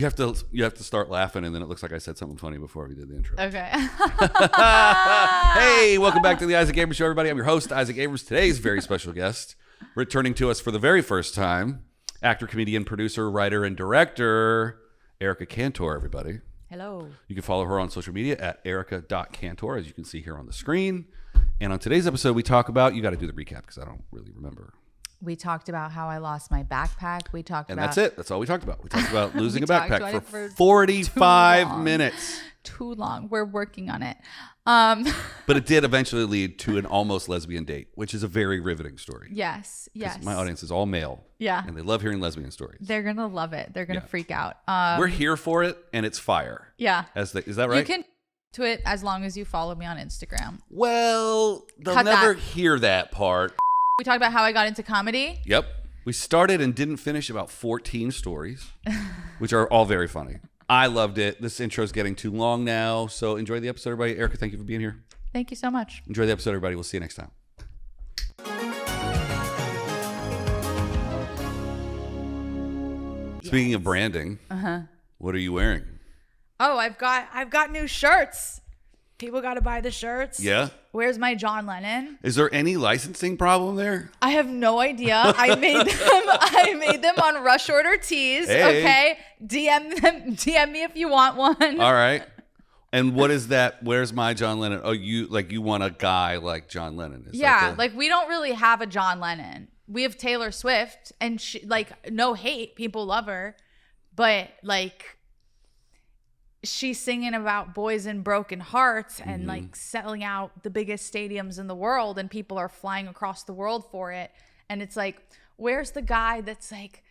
You have to start laughing, and then it looks like I said something funny before we did the intro. Okay. Hey, welcome back to the Isaac Abrams Show, everybody. I'm your host, Isaac Abrams. Today's very special guest, returning to us for the very first time, actor, comedian, producer, writer, and director, Erica Cantor, everybody. Hello. You can follow her on social media at erica.cantor, as you can see here on the screen. And on today's episode, we talk about, you got to do the recap because I don't really remember. We talked about how I lost my backpack. And that's it. That's all we talked about. We talked about losing a talked backpack about for it for 45 minutes. Too long. We're working on it. But it did eventually lead to an almost lesbian date, which is a very riveting story. Yes. My audience is all male. Yeah. And they love hearing lesbian stories. They're going to love it. They're going to freak out. We're here for it, and it's fire. Yeah. Is that right? You can to it as long as you follow me on Instagram. Well, they'll Cut never that. hear that part. We talked about how I got into comedy. Yep. We started and didn't finish about 14 stories, which are all very funny. I loved it. This intro's getting too long now, so enjoy the episode, everybody. Erica, thank you for being here. Thank you so much. Enjoy the episode, everybody. We'll see you next time. Speaking of branding, what are you wearing? Oh, I've got new shirts. People got to buy the shirts. Yeah? Where's my John Lennon? Is there any licensing problem there? I have no idea. I made them on Rush Order Tees. Hey. Okay. DM me if you want one. All right. And what is that? Where's my John Lennon? Oh, you want a guy like John Lennon. Is yeah. Like we don't really have a John Lennon. We have Taylor Swift and she, like, no hate. People love her. But like, she's singing about boys and broken hearts and like selling out the biggest stadiums in the world, and people are flying across the world for it. And it's like, where's the guy that's like,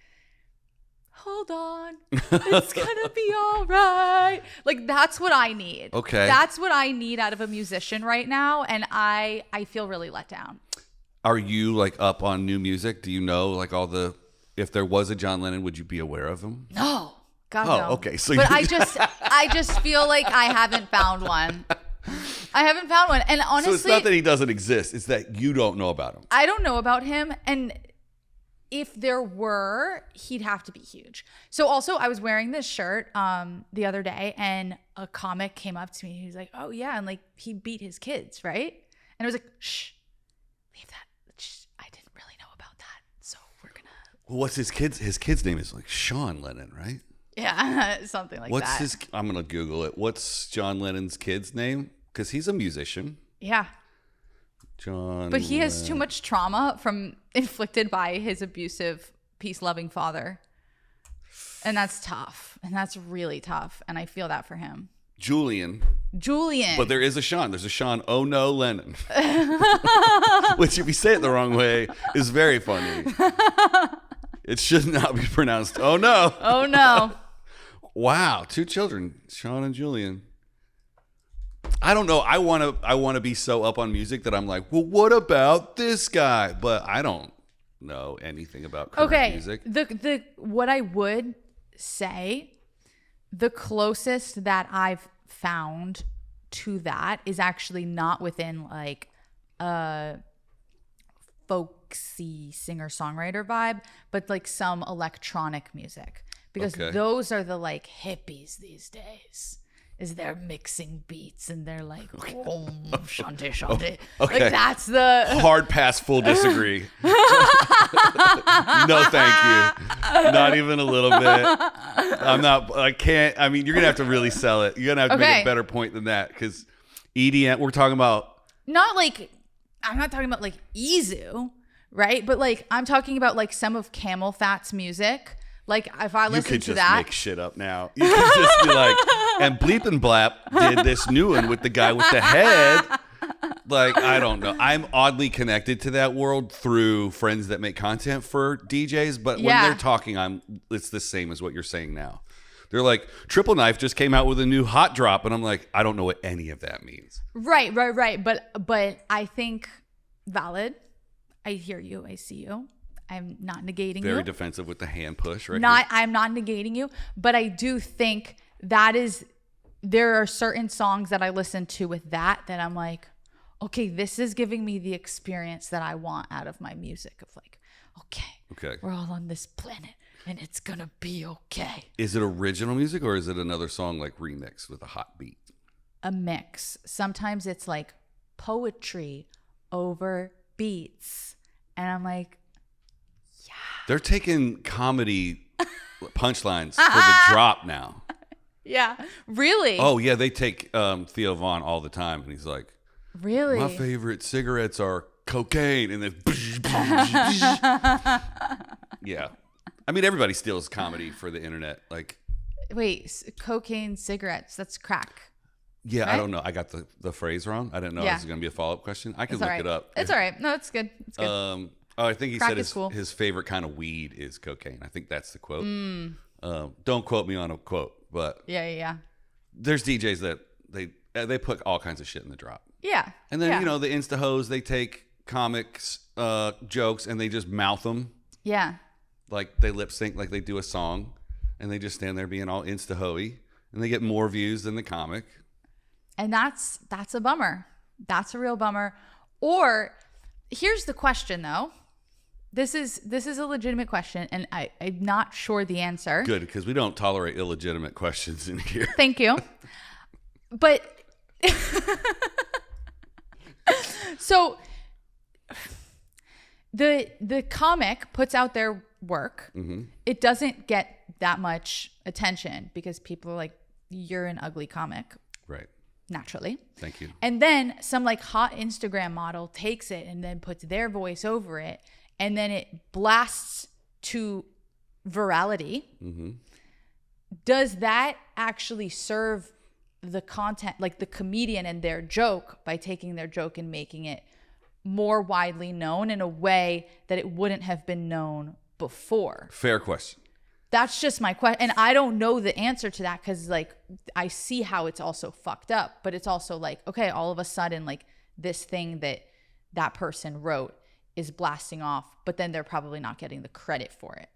hold on, it's gonna be all right. Like, that's what I need. Okay. That's what I need out of a musician right now. And I feel really let down. Are you like up on new music? Do you know like if there was a John Lennon, would you be aware of him? No. God, oh, no. okay. So but I just feel like I haven't found one. And honestly, so it's not that he doesn't exist. It's that you don't know about him. I don't know about him. And if there were, he'd have to be huge. So also, I was wearing this shirt the other day, and a comic came up to me. He was like, oh, yeah. And like, he beat his kids, right? And I was like, shh, leave that. Shh, I didn't really know about that. So we're going to. Well, what's his kid's? His kid's name is like Sean Lennon, right? Yeah, something like that. I'm going to Google it. What's John Lennon's kid's name? Because he's a musician. Yeah. But he has too much trauma inflicted by his abusive, peace-loving father. And that's tough. And that's really tough. And I feel that for him. Julian. But there is a Sean. There's a Sean, oh no, Lennon. Which, if you say it the wrong way, is very funny. It should not be pronounced, oh no. Oh no. Wow, 2 children, Sean and Julian. I don't know. I want to be so up on music that I'm like, well, what about this guy? But I don't know anything about current music. The what I would say, the closest that I've found to that is actually not within like a folksy singer-songwriter vibe, but like some electronic music. Because those are the like hippies these days. Is they're mixing beats and they're like, oh, shanty, shanty. Okay. Like that's the hard pass, full disagree. No, thank you. Not even a little bit. I can't. I mean, you're gonna have to really sell it. You're gonna have to make a better point than that, because EDM. We're talking about I'm not talking about like Izu, right? But like I'm talking about like some of Camel Fat's music. Like if I listen to that, you could just make shit up now. You could just be like, and Bleep and Blap did this new one with the guy with the head. Like, I don't know. I'm oddly connected to that world through friends that make content for DJs. But when they're talking, it's the same as what you're saying now. They're like, Triple Knife just came out with a new hot drop. And I'm like, I don't know what any of that means. Right. But I think valid. I hear you. I see you. I'm not negating you. Very defensive with the hand push, right? I'm not negating you, but I do think there are certain songs that I listen to with that I'm like, okay, this is giving me the experience that I want out of my music of like, okay, we're all on this planet. And it's gonna be okay. Is it original music or is it another song like remix with a hot beat? A mix. Sometimes it's like poetry over beats. And I'm like, They're taking comedy punchlines for the drop now. yeah. Really? Oh, yeah. They take Theo Von all the time. And he's like, really? my favorite cigarettes are cocaine. And then, yeah. I mean, everybody steals comedy for the internet. Like, wait, cocaine, cigarettes. That's crack. yeah, right? I don't know. I got the phrase wrong. I didn't know Yeah. this was going to be a follow-up question. I can It's look all right. it up. It's all right. No, it's good. It's good. I think he Crack said is cool. his favorite kind of weed is cocaine. I think that's the quote. Don't quote me on a quote, but Yeah. there's DJs that they put all kinds of shit in the drop. Yeah. And then, yeah. you know, the Insta hoes, they take comics jokes and they just mouth them. Yeah. Like they lip sync like they do a song, and they just stand there being all Insta hoey, and they get more views than the comic. And that's a bummer. That's a real bummer. Or here's the question though. This is a legitimate question, and I'm not sure the answer. Good, because we don't tolerate illegitimate questions in here. Thank you. But so the comic puts out their work. Mm-hmm. It doesn't get that much attention because people are like, you're an ugly comic. Right. Naturally. Thank you. And then some like hot Instagram model takes it and then puts their voice over it, and then it blasts to virality. Mm-hmm. Does that actually serve the content, like the comedian and their joke, by taking their joke and making it more widely known in a way that it wouldn't have been known before? Fair question. That's just my question. And I don't know the answer to that because, like, I see how it's also fucked up. But it's also like, okay, all of a sudden, like, this thing that person wrote is blasting off, but then they're probably not getting the credit for it.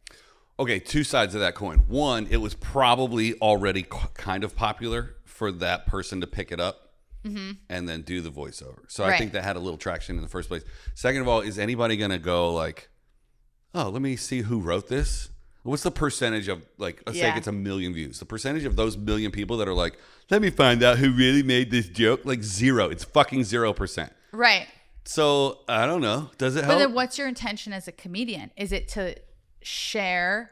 Okay, two sides of that coin. One, it was probably already kind of popular for that person to pick it up and then do the voiceover. So I think that had a little traction in the first place. Second of all, is anybody going to go like, oh, let me see who wrote this? What's the percentage of, like, let's say it gets 1 million views. The percentage of those 1 million people that are like, let me find out who really made this joke, like zero. It's fucking 0%. Right. So I don't know. Does it help? But then what's your intention as a comedian? Is it to share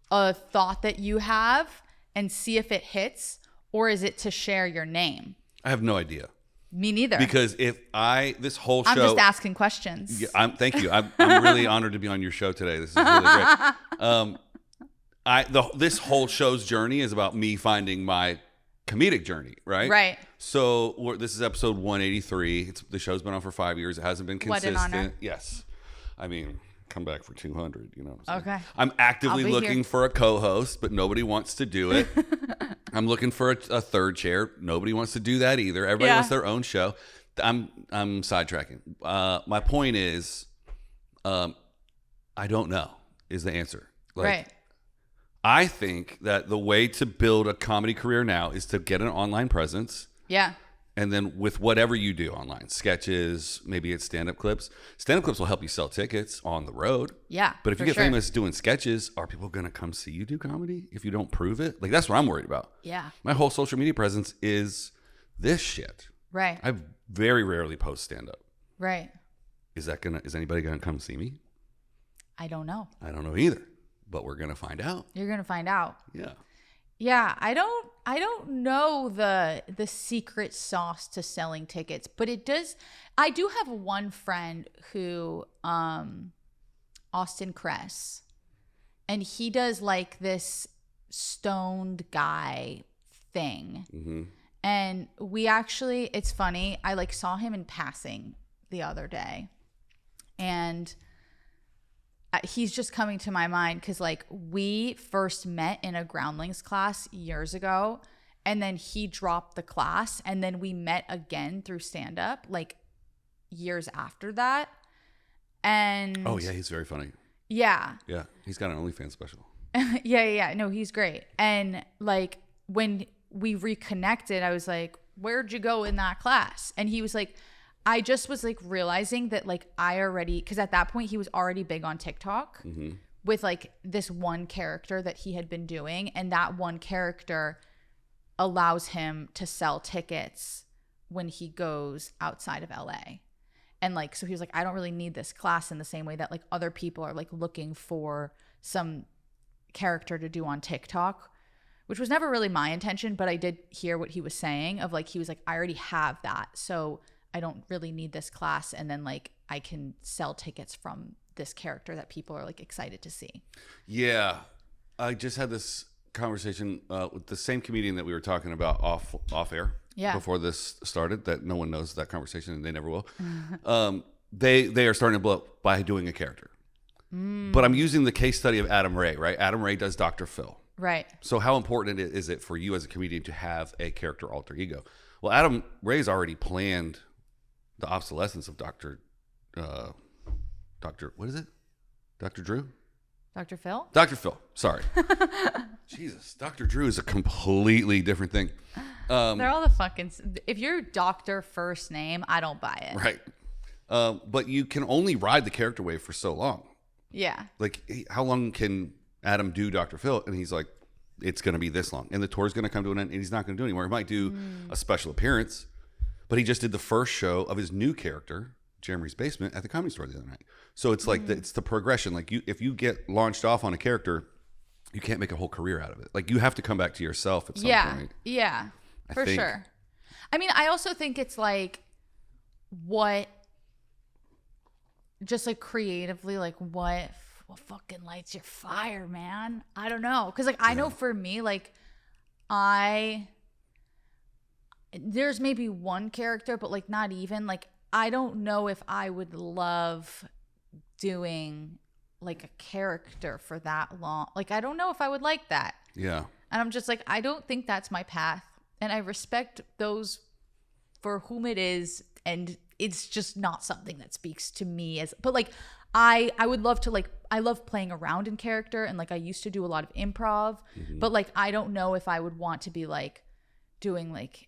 a thought that you have and see if it hits? Or is it to share your name? I have no idea. Me neither. Because this whole show. I'm just asking questions. Yeah, thank you. I'm really honored to be on your show today. This is really great. This whole show's journey is about me finding my comedic journey, right? Right. So this is episode 183. The show's been on for 5 years. It hasn't been consistent. What an honor. Yes. I mean, come back for 200, you know what I'm saying? Okay. I'm actively I'll be looking here. for a co-host, but nobody wants to do it. I'm looking for a third chair. Nobody wants to do that either. Everybody wants their own show. I'm sidetracking. My point is, I don't know is the answer. Like, right. I think that the way to build a comedy career now is to get an online presence. Yeah. And then with whatever you do online, sketches, maybe it's stand-up clips. Stand-up clips will help you sell tickets on the road. Yeah. But if you get famous doing sketches, are people going to come see you do comedy if you don't prove it? Like, that's what I'm worried about. Yeah. My whole social media presence is this shit. Right. I very rarely post stand-up. Right. Is anybody going to come see me? I don't know. I don't know either. But we're going to find out. You're going to find out. Yeah. Yeah, I don't know the secret sauce to selling tickets, but it does. I do have one friend who Austin Kress, and he does like this stoned guy thing. Mm-hmm. And we actually, it's funny, I like saw him in passing the other day, and he's just coming to my mind because, like, we first met in a groundlings class years ago, and then he dropped the class, and then we met again through stand-up, like, years after that. And oh yeah, he's very funny. Yeah. Yeah, he's got an OnlyFans special. Yeah. No, he's great. And, like, when we reconnected, I was like, where'd you go in that class? And he was like, I just was like realizing that, like, because at that point he was already big on TikTok, with like this one character that he had been doing, and that one character allows him to sell tickets when he goes outside of LA. And like, so he was like, I don't really need this class in the same way that like other people are like looking for some character to do on TikTok, which was never really my intention, but I did hear what he was saying of like, he was like, I already have that, so I don't really need this class. And then like, I can sell tickets from this character that people are like excited to see. Yeah. I just had this conversation with the same comedian that we were talking about off air before this started, that no one knows that conversation and they never will. They are starting to blow up by doing a character. But I'm using the case study of Adam Ray, right? Adam Ray does Dr. Phil. Right. So how important is it for you as a comedian to have a character alter ego? Well, Adam Ray's already planned the obsolescence of Dr. What is it? Dr. Drew? Dr. Phil? Dr. Phil. Sorry. Jesus. Dr. Drew is a completely different thing. They're all the fucking... If you're Dr. first name, I don't buy it. Right. But you can only ride the character wave for so long. Yeah. Like, how long can Adam do Dr. Phil? And he's like, it's going to be this long. And the tour's going to come to an end, and he's not going to do it anymore. He might do a special appearance, but he just did the first show of his new character, Jeremy's Basement, at the Comedy Store the other night. So it's like, it's the progression. Like, if you get launched off on a character, you can't make a whole career out of it. Like, you have to come back to yourself at some point. Yeah, for sure. I mean, I also think it's like, just like creatively, like what fucking lights your fire, man? I don't know. Cause like, I know for me, like there's maybe one character, but like not even, like, I don't know if I would love doing like a character for that long. Like, I don't know if I would like that. Yeah. And I'm just like, I don't think that's my path. And I respect those for whom it is. And it's just not something that speaks to me but like, I would love to, like, I love playing around in character. And like, I used to do a lot of improv, but like, I don't know if I would want to be like doing like,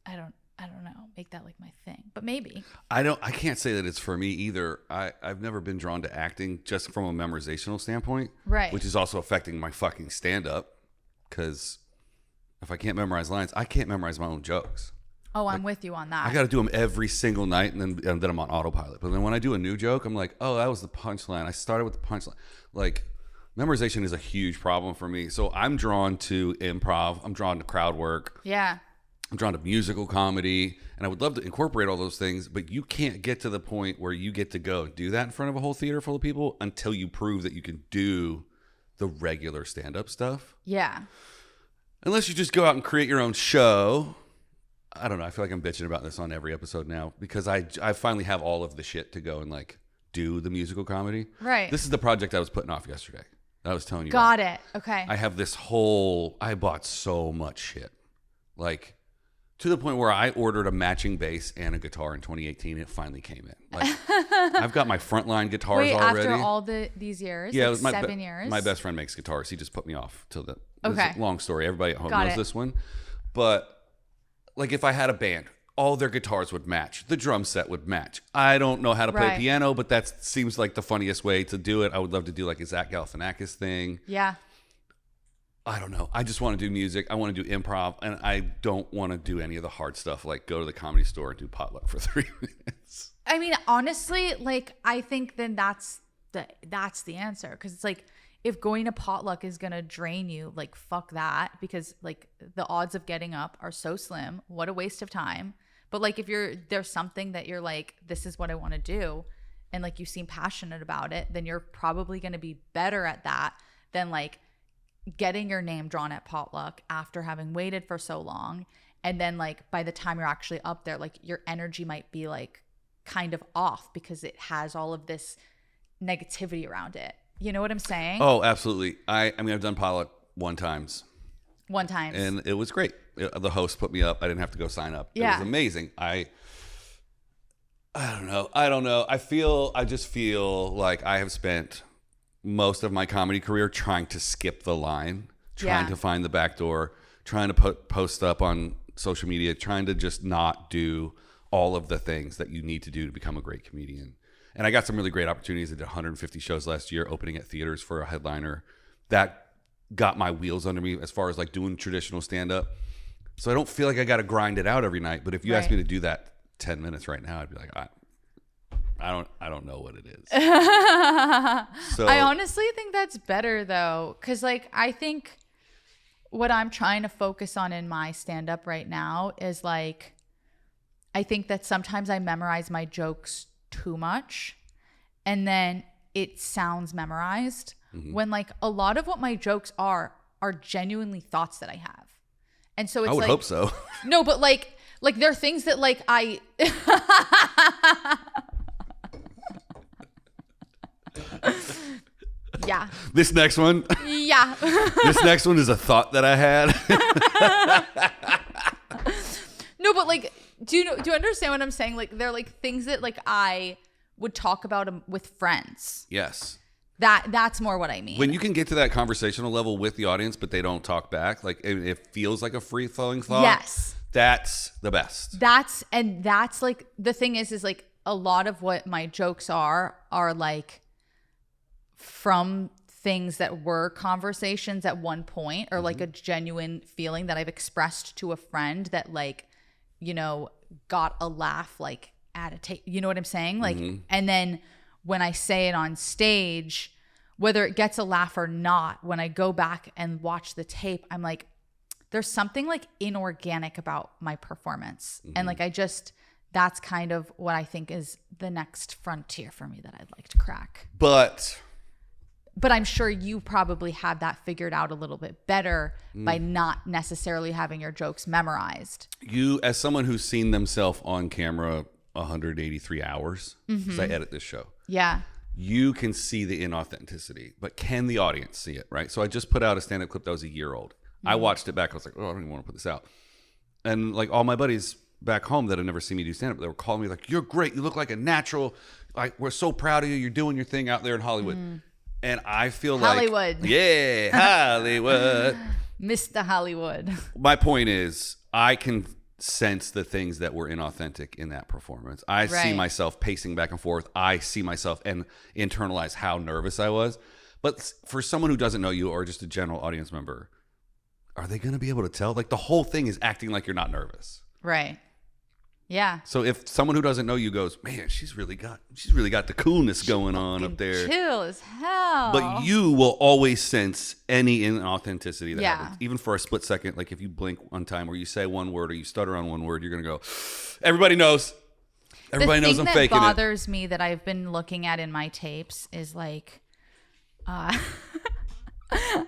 I don't know, make that like my thing, but maybe. I can't say that it's for me either. I've never been drawn to acting just from a memorizational standpoint, right? Which is also affecting my fucking stand-up, because if I can't memorize lines, I can't memorize my own jokes. Oh, like, I'm with you on that. I got to do them every single night, and then I'm on autopilot. But then when I do a new joke, I'm like, oh, that was the punchline. I started with the punchline. Like, memorization is a huge problem for me. So I'm drawn to improv. I'm drawn to crowd work. Yeah. I'm drawn to musical comedy, and I would love to incorporate all those things, but you can't get to the point where you get to go and do that in front of a whole theater full of people until you prove that you can do the regular stand-up stuff. Yeah. Unless you just go out and create your own show. I don't know. I feel like I'm bitching about this on every episode now, because I finally have all of the shit to go and like do the musical comedy. Right. This is the project I was putting off yesterday. I was telling you Got about. it. Okay. I have this I bought so much shit. Like, to the point where I ordered a matching bass and a guitar in 2018. It finally came in. Like, I've got my frontline guitars already. After all these years? Yeah, like it was 7 years? My best friend makes guitars. He just put me off till the... Okay. Long story. Everybody at home knows this one. But, like, if I had a band, all their guitars would match. The drum set would match. I don't know how to play piano, but that seems like the funniest way to do it. I would love to do, like, a Zach Galifianakis thing. Yeah. I don't know. I just want to do music. I want to do improv, and I don't want to do any of the hard stuff, like go to the Comedy Store and do potluck for 3 minutes. I mean, honestly, like, I think then that's the answer, because it's like, if going to potluck is gonna drain you, like, fuck that, because like the odds of getting up are so slim. What a waste of time. But like, if there's something that you're like, this is what I want to do, and like you seem passionate about it, then you're probably gonna be better at that than like getting your name drawn at potluck after having waited for so long. And then like, by the time you're actually up there, like your energy might be like kind of off because it has all of this negativity around it. You know what I'm saying? Oh, absolutely. I mean, I've done potluck one time. And it was great. The host put me up. I didn't have to go sign up. Yeah. It was amazing. I don't know. I just feel like I have spent most of my comedy career trying to skip the line, trying to find the back door, trying to post up on social media, trying to just not do all of the things that you need to do to become a great comedian. And I got some really great opportunities. I did 150 shows last year, opening at theaters for a headliner. That got my wheels under me as far as like doing traditional stand-up. So I don't feel like I got to grind it out every night. But if you ask me to do that 10 minutes right now, I'd be like, I don't know what it is. So I honestly think that's better though. Cause like, I think what I'm trying to focus on in my stand-up right now is like, I think that sometimes I memorize my jokes too much and then it sounds memorized when like a lot of what my jokes are genuinely thoughts that I have. And so it's I would like, hope so. No, but like there are things that like I yeah. This next one. Yeah. This next one is a thought that I had. No, but like, do you understand what I'm saying? Like, they're like things that like I would talk about with friends. Yes. That's more what I mean. When you can get to that conversational level with the audience, but they don't talk back, like it feels like a free flowing thought. Yes. That's the best. That's like, the thing is like a lot of what my jokes are like from things that were conversations at one point or like a genuine feeling that I've expressed to a friend that like, you know, got a laugh like at a tape. You know what I'm saying? Like, and then when I say it on stage, whether it gets a laugh or not, when I go back and watch the tape, I'm like, there's something like inorganic about my performance. And like, that's kind of what I think is the next frontier for me that I'd like to crack. But I'm sure you probably have that figured out a little bit better by not necessarily having your jokes memorized. You, as someone who's seen themselves on camera 183 hours, because I edit this show. Yeah. You can see the inauthenticity, but can the audience see it, right? So I just put out a stand-up clip that was a year old. I watched it back. I was like, oh, I don't even want to put this out. And like all my buddies back home that had never seen me do stand-up, they were calling me like, you're great. You look like a natural. Like, we're so proud of you. You're doing your thing out there in Hollywood. And I feel Hollywood. like, yeah, Hollywood. Mr. Hollywood. My point is, I can sense the things that were inauthentic in that performance. I see myself pacing back and forth. I see myself and internalize how nervous I was. But for someone who doesn't know you or just a general audience member, are they going to be able to tell? Like, the whole thing is acting like you're not nervous. Right. Yeah. So if someone who doesn't know you goes, man, she's really got the coolness going on up there. Chill as hell. But you will always sense any inauthenticity that happens. Even for a split second, like if you blink one time or you say one word or you stutter on one word, you're going to go, everybody knows. Everybody knows I'm faking it. The thing that bothers me that I've been looking at in my tapes is like, I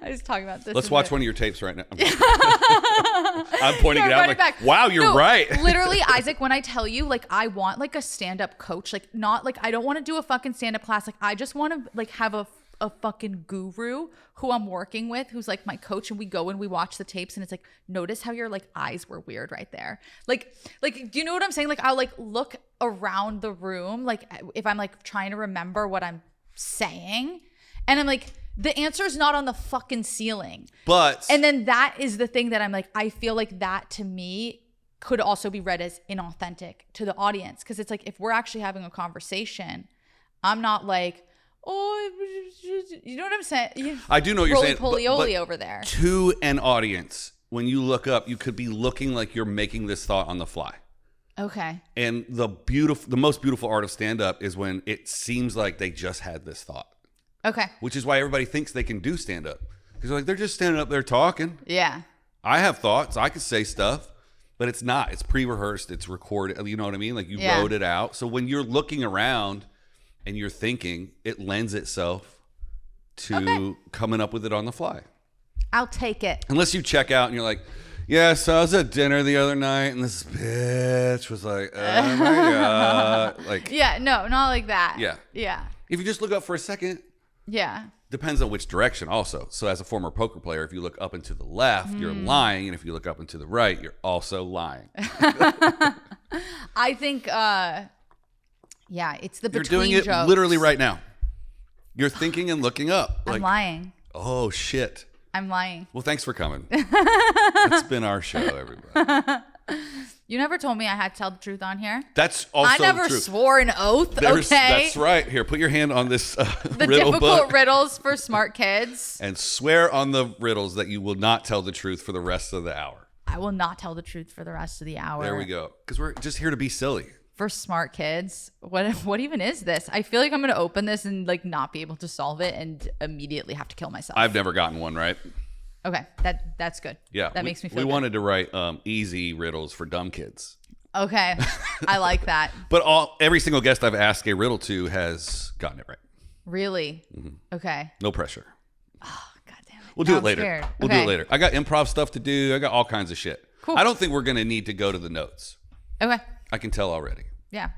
was talking about this. Let's watch one of your tapes right now. I'm pointing it out. I'm like, back. Wow, you're right. Literally, Isaac, when I tell you, like, I want like a stand-up coach, like not like, I don't want to do a fucking stand-up class. Like, I just want to like have a fucking guru who I'm working with, who's like my coach, and we go and we watch the tapes and it's like, notice how your like eyes were weird right there. Like, do you know what I'm saying? Like, I'll like look around the room, like if I'm like trying to remember what I'm saying, and I'm like, the answer is not on the fucking ceiling. And then that is the thing that I'm like, I feel like that to me could also be read as inauthentic to the audience. Because it's like, if we're actually having a conversation, I'm not like, oh, you know what I'm saying? I do know what you're saying. Roly-poly over there. To an audience, when you look up, you could be looking like you're making this thought on the fly. Okay. And the most beautiful art of stand-up is when it seems like they just had this thought. Okay. Which is why everybody thinks they can do stand-up. Because like, they're just standing up there talking. Yeah. I have thoughts. I could say stuff. But it's not. It's pre-rehearsed. It's recorded. You know what I mean? Like, you wrote it out. So when you're looking around and you're thinking, it lends itself to coming up with it on the fly. I'll take it. Unless you check out and you're like, yeah, so I was at dinner the other night and this bitch was like, oh my God. Like, yeah, no, not like that. Yeah. Yeah. If you just look up for a second. Yeah. Depends on which direction also. So as a former poker player, if you look up and to the left, you're lying. And if you look up and to the right, you're also lying. I think, it's the between You're doing it jokes. Literally right now. You're thinking and looking up. I'm lying. Oh, shit. I'm lying. Well, thanks for coming. It's been our show, everybody. You never told me I had to tell the truth on here. That's also I never true. swore an oath, okay? That's right. Here, put your hand on this The riddle difficult book riddles for smart kids. and swear on the riddles that you will not tell the truth for the rest of the hour. I will not tell the truth for the rest of the hour. There we go. Because we're just here to be silly. For smart kids. What even is this? I feel like I'm going to open this and like not be able to solve it and immediately have to kill myself. I've never gotten one, right? Okay, that's good. Yeah. That makes me feel We good. wanted to write easy riddles for dumb kids. Okay, I like that. But every single guest I've asked a riddle to has gotten it right. Really? Okay. No pressure. Oh, God damn it. We'll do Now it I'm later. scared. We'll do it later. I got improv stuff to do. I got all kinds of shit. Cool. I don't think we're going to need to go to the notes. Okay. I can tell already. Yeah.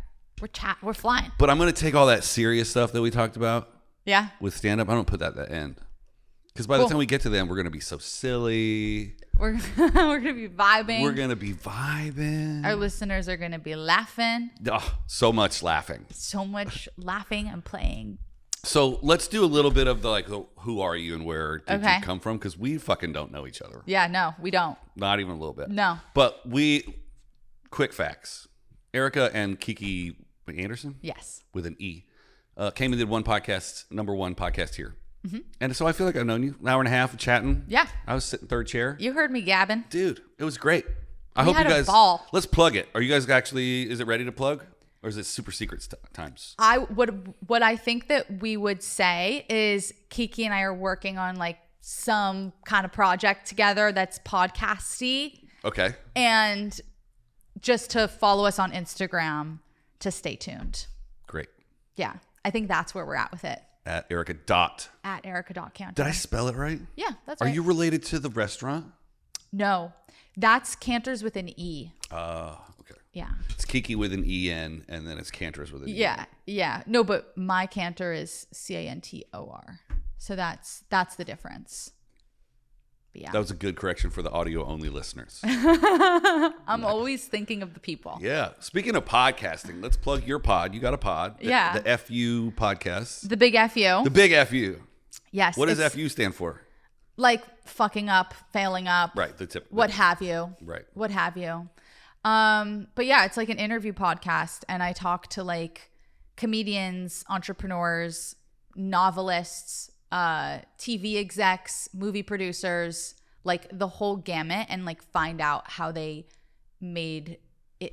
We're flying. But I'm going to take all that serious stuff that we talked about Yeah. with stand-up. I don't put that at the end. Because by the time we get to them, we're going to be so silly. We're gonna be vibing. We're going to be vibing. Our listeners are gonna be laughing. Oh, so much laughing. So much laughing and playing. So let's do a little bit of the like, who are you and where did Okay. you come from? Because we fucking don't know each other. Yeah. No, we don't. Not even a little bit. No. But quick facts. Erica and Kiki Anderson Yes. with an E came and did one podcast, number one podcast here. Mm-hmm. And so I feel like I've known you an hour and a half of chatting. Yeah. I was sitting third chair. You heard me gabbing. Dude, it was great. I We hope you had a guys, ball. let's plug it. Are you guys actually, is it ready to plug? Or is it super secret times? What I think that we would say is Kiki and I are working on like some kind of project together that's podcasty, Okay. and just to follow us on Instagram to stay tuned. Great. Yeah. I think that's where we're at with it. At Erica dot. At Erica.Cantor. Did I spell it right? Yeah, that's Are right. you related to the restaurant? No, that's Cantor's with an E. Okay. Yeah. It's Kiki with an EN, and then it's Cantor's with an Yeah. Yeah. No, but my Cantor is Cantor. So that's the difference. But yeah. That was a good correction for the audio only listeners. I'm always thinking of the people. Yeah. Speaking of podcasting, let's plug your pod. You got a pod. Yeah. The FU podcast. The big FU. The big FU. Yes. What does it's FU stand for? Like fucking up, failing up. Right. The tip. What have you. Right. What have you. But yeah, it's like an interview podcast, and I talk to like comedians, entrepreneurs, novelists, TV execs, movie producers, like the whole gamut, and like find out how they made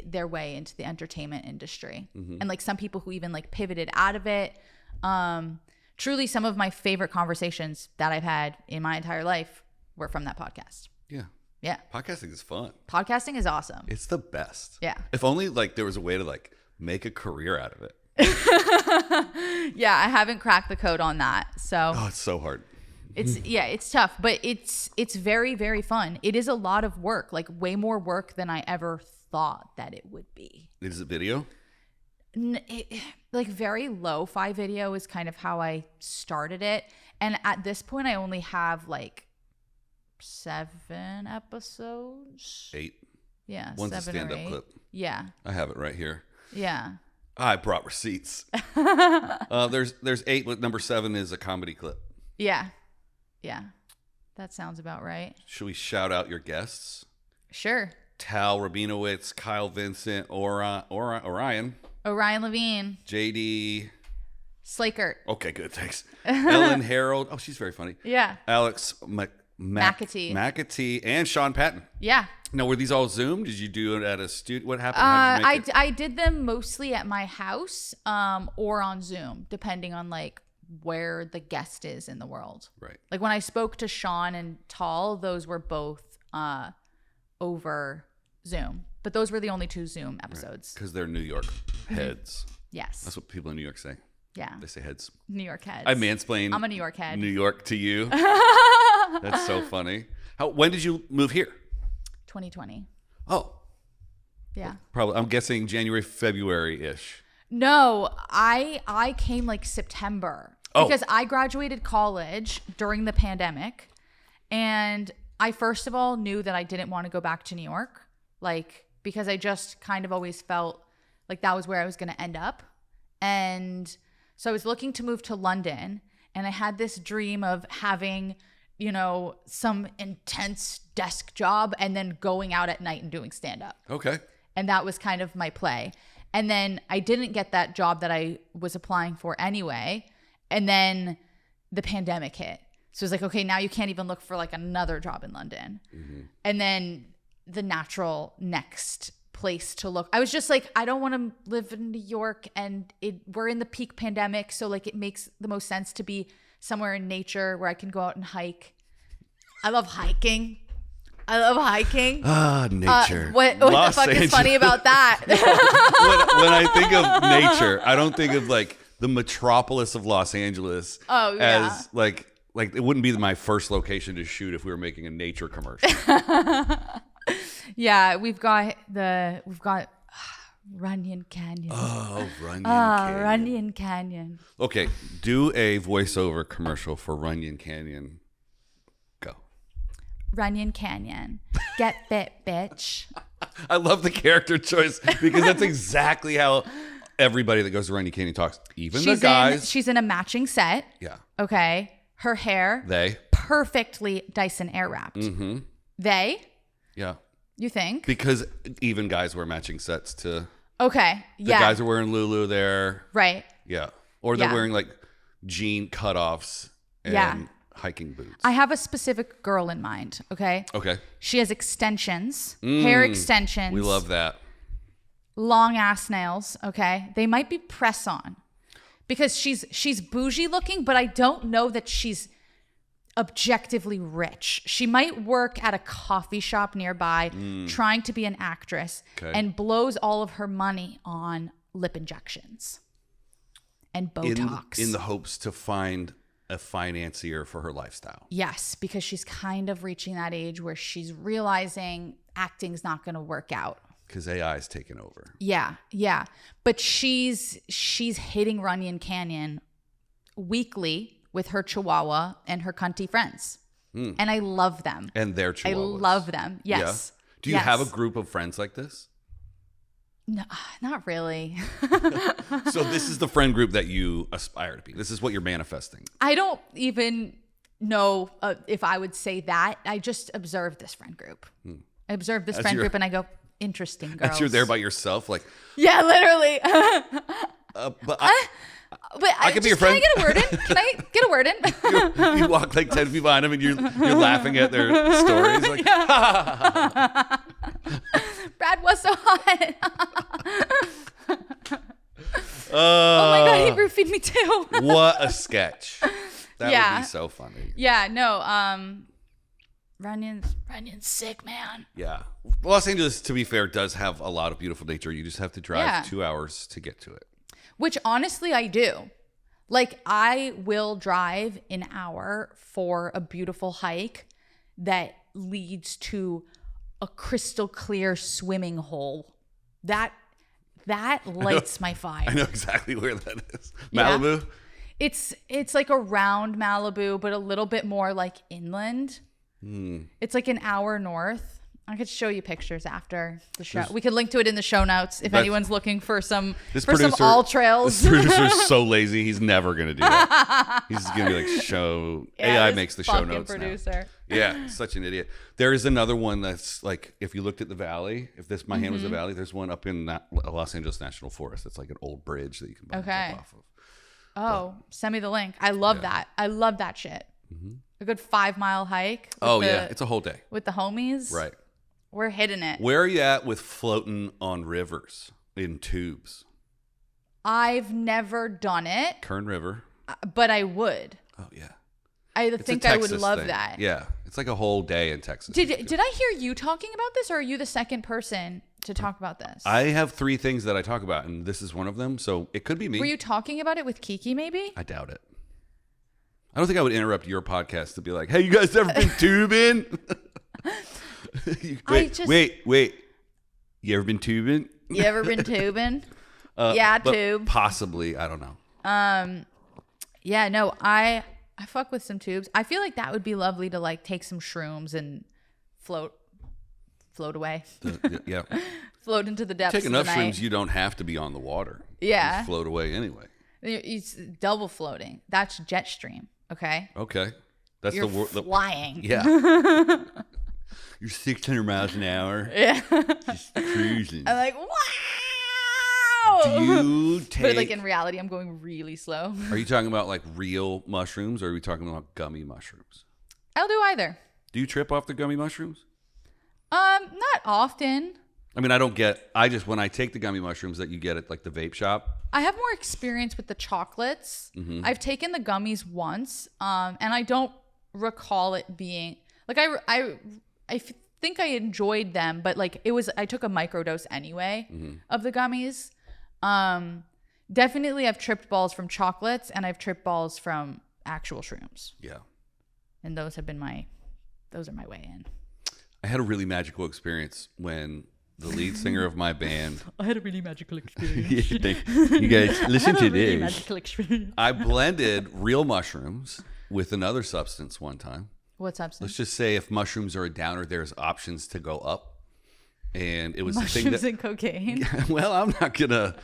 their way into the entertainment industry. Mm-hmm. And like some people who even like pivoted out of it. Truly some of my favorite conversations that I've had in my entire life were from that podcast. Yeah. Yeah. Podcasting is fun. Podcasting is awesome. It's the best. Yeah. If only like there was a way to like make a career out of it. Yeah, I haven't cracked the code on that. So Oh, it's so hard. it's tough, but it's very, very fun. It is a lot of work, like way more work than I ever thought that it would be. Is it video? Like very lo-fi video is kind of how I started it. And at this point, I only have like 7 episodes. 8. Yeah, One's a 7 or stand-up 8. clip. Yeah, I have it right here. yeah. I brought receipts. There's 8, but number 7 is a comedy clip. Yeah. Yeah. That sounds about right. Should we shout out your guests? Sure. Tal Rabinowitz, Kyle Vincent, Orion, Levine, JD. Slakert. Okay, good, thanks. Ellen Harold. Oh, she's very funny. Yeah. Alex McAtee, and Sean Patton. Yeah. Now, were these all Zoom? Did you do it at a studio? What happened? How did you make it? I did them mostly at my house, or on Zoom, depending on like where the guest is in the world. Right. Like when I spoke to Sean and Tal, those were both over Zoom, but those were the only 2 Zoom episodes. Because they're New York heads. Yes. That's what people in New York say. Yeah. They say heads. New York heads. I mansplain. I'm a New York head. New York to you. That's so funny. When did you move here? 2020. Oh, Yeah. probably. I'm guessing January, February-ish. No, I came like September because I graduated college during the pandemic, and I first of all knew that I didn't want to go back to New York, like because I just kind of always felt like that was where I was going to end up. And so I was looking to move to London, and I had this dream of having, you know, some intense desk job and then going out at night and doing stand up. Okay. And that was kind of my play. And then I didn't get that job that I was applying for anyway. And then the pandemic hit. So it's like, okay, now you can't even look for like another job in London. Mm-hmm. And then the natural next place to look. I was just like, I don't want to live in New York, and we're in the peak pandemic, so like it makes the most sense to be somewhere in nature where I can go out and hike. I love hiking. Nature. What the fuck is funny about that? when I think of nature, I don't think of like the metropolis of Los Angeles as like it wouldn't be my first location to shoot if we were making a nature commercial. Yeah, we've got Runyon Canyon. Oh, Canyon. Runyon Canyon. Okay, do a voiceover commercial for Runyon Canyon. Go. Runyon Canyon. Get fit, bitch. I love the character choice because that's exactly how everybody that goes to Runyon Canyon talks. Even the guys. She's in a matching set. Yeah. Okay. Her hair. They. Perfectly Dyson air wrapped. Mm-hmm. They. Yeah. You think? Because even guys wear matching sets to. Okay. The guys are wearing Lulu there. Right. Yeah. Or they're wearing like jean cutoffs and hiking boots. I have a specific girl in mind. Okay. Okay. She has extensions, hair extensions. We love that. Long ass nails. Okay. They might be press on because she's bougie looking, but I don't know that she's objectively rich. She might work at a coffee shop nearby trying to be an actress and blows all of her money on lip injections and Botox. In the hopes to find a financier for her lifestyle. Yes, because she's kind of reaching that age where she's realizing acting's not going to work out. Because AI is taking over. Yeah. But she's hitting Runyon Canyon weekly with her chihuahua and her cunty friends. And I love them. And their chihuahuas. I love them. Yes. Yeah. Do you have a group of friends like this? No, not really. So this is the friend group that you aspire to be. This is what you're manifesting. I don't even know if I would say that. I just observe this friend group. I observe this friend group and I go, interesting girls. As you're there by yourself, like. Yeah, literally. But I can be your friend. Can I get a word in? You walk like 10 feet behind them and you're laughing at their stories. Like, Brad was so hot. Oh my God, he roofied me too. What a sketch. That would be so funny. Yeah, no. Runyon's sick, man. Yeah. Los Angeles, to be fair, does have a lot of beautiful nature. You just have to drive 2 hours to get to it. Which honestly I do. Like I will drive an hour for a beautiful hike that leads to a crystal clear swimming hole. That lights my fire. I know exactly where that is. Malibu? Yeah. It's like around Malibu, but a little bit more like inland. It's like an hour north. I could show you pictures after the show. We could link to it in the show notes if anyone's looking for some all trails. This producer's so lazy, he's never gonna do that. He's gonna be like AI makes the show notes producer. Now. Yeah, such an idiot. There is another one that's like, if you looked at the valley, if my hand was the valley, there's one up in Los Angeles National Forest. It's like an old bridge that you can jump off of. Oh, send me the link. I love that. I love that shit. A good 5 mile hike. It's a whole day with the homies. Right. We're hitting it. Where are you at with floating on rivers in tubes? I've never done it. Kern River. But I would. Oh, yeah. I think I would love that. Yeah. It's like a whole day in Texas. Did I hear you talking about this, or are you the second person to talk about this? I have 3 things that I talk about, and this is one of them. So it could be me. Were you talking about it with Kiki maybe? I doubt it. I don't think I would interrupt your podcast to be like, hey, you guys ever been tubing? Wait. You ever been tubing? You ever been tubing? Yeah, tube. Possibly. I don't know. Yeah, no, I fuck with some tubes. I feel like that would be lovely to like take some shrooms and float away. Yeah. Float into the depths Take of enough the night. shrooms, you don't have to be on the water. Yeah. Just float away anyway. It's double floating. That's jet stream. Okay. That's You're flying. Yeah. You're 600 miles an hour. Yeah. Just cruising. I'm like, wow. Do you take... But like in reality, I'm going really slow. Are you talking about like real mushrooms or are we talking about gummy mushrooms? I'll do either. Do you trip off the gummy mushrooms? Not often. I mean, when I take the gummy mushrooms that you get at like the vape shop. I have more experience with the chocolates. Mm-hmm. I've taken the gummies once, and I don't recall it being like I think I enjoyed them, but like I took a microdose anyway of the gummies. Definitely I've tripped balls from chocolates and I've tripped balls from actual shrooms. Yeah. And those are my way in. I had a really magical experience when the lead singer of my band. I had a really magical experience. You guys listen to really this. Magical experience. I blended real mushrooms with another substance one time. What substance? Let's just say if mushrooms are a downer, there's options to go up. And it was mushrooms the thing that, and cocaine. Well, I'm not gonna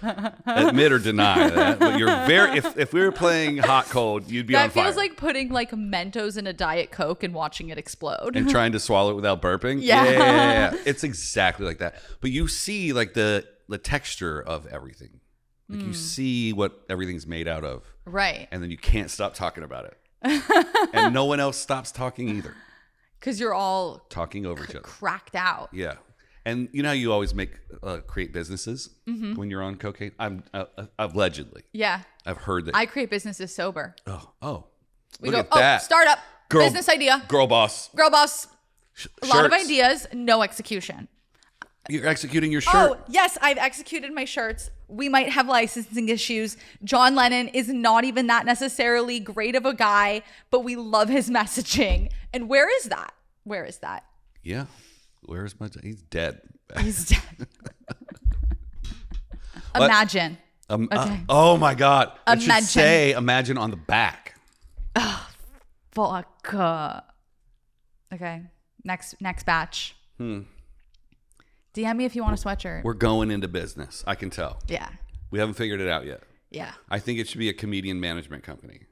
admit or deny that, but you're very. If we were playing hot cold, you'd be on fire. That feels like putting like Mentos in a Diet Coke and watching it explode. And trying to swallow it without burping. Yeah. It's exactly like that. But you see like the texture of everything. Like you see what everything's made out of. Right. And then you can't stop talking about it. And no one else stops talking either. Because you're all talking over each other. Cracked out. Yeah. And you know how you always create businesses when you're on cocaine? Allegedly. Yeah. I've heard that. I create businesses sober. Oh. We Look go, at that. Startup, business idea. Girl boss. A lot of ideas, no execution. You're executing your shirt. Oh, yes, I've executed my shirts. We might have licensing issues. John Lennon is not even that necessarily great of a guy, but we love his messaging. And where is that? Yeah. Where's my... He's dead. He's dead. Imagine. Okay. Oh, my God. It should say imagine on the back. Oh, fuck. Okay. Next batch. DM me if you want a sweatshirt. We're going into business. I can tell. Yeah. We haven't figured it out yet. Yeah. I think it should be a comedian management company.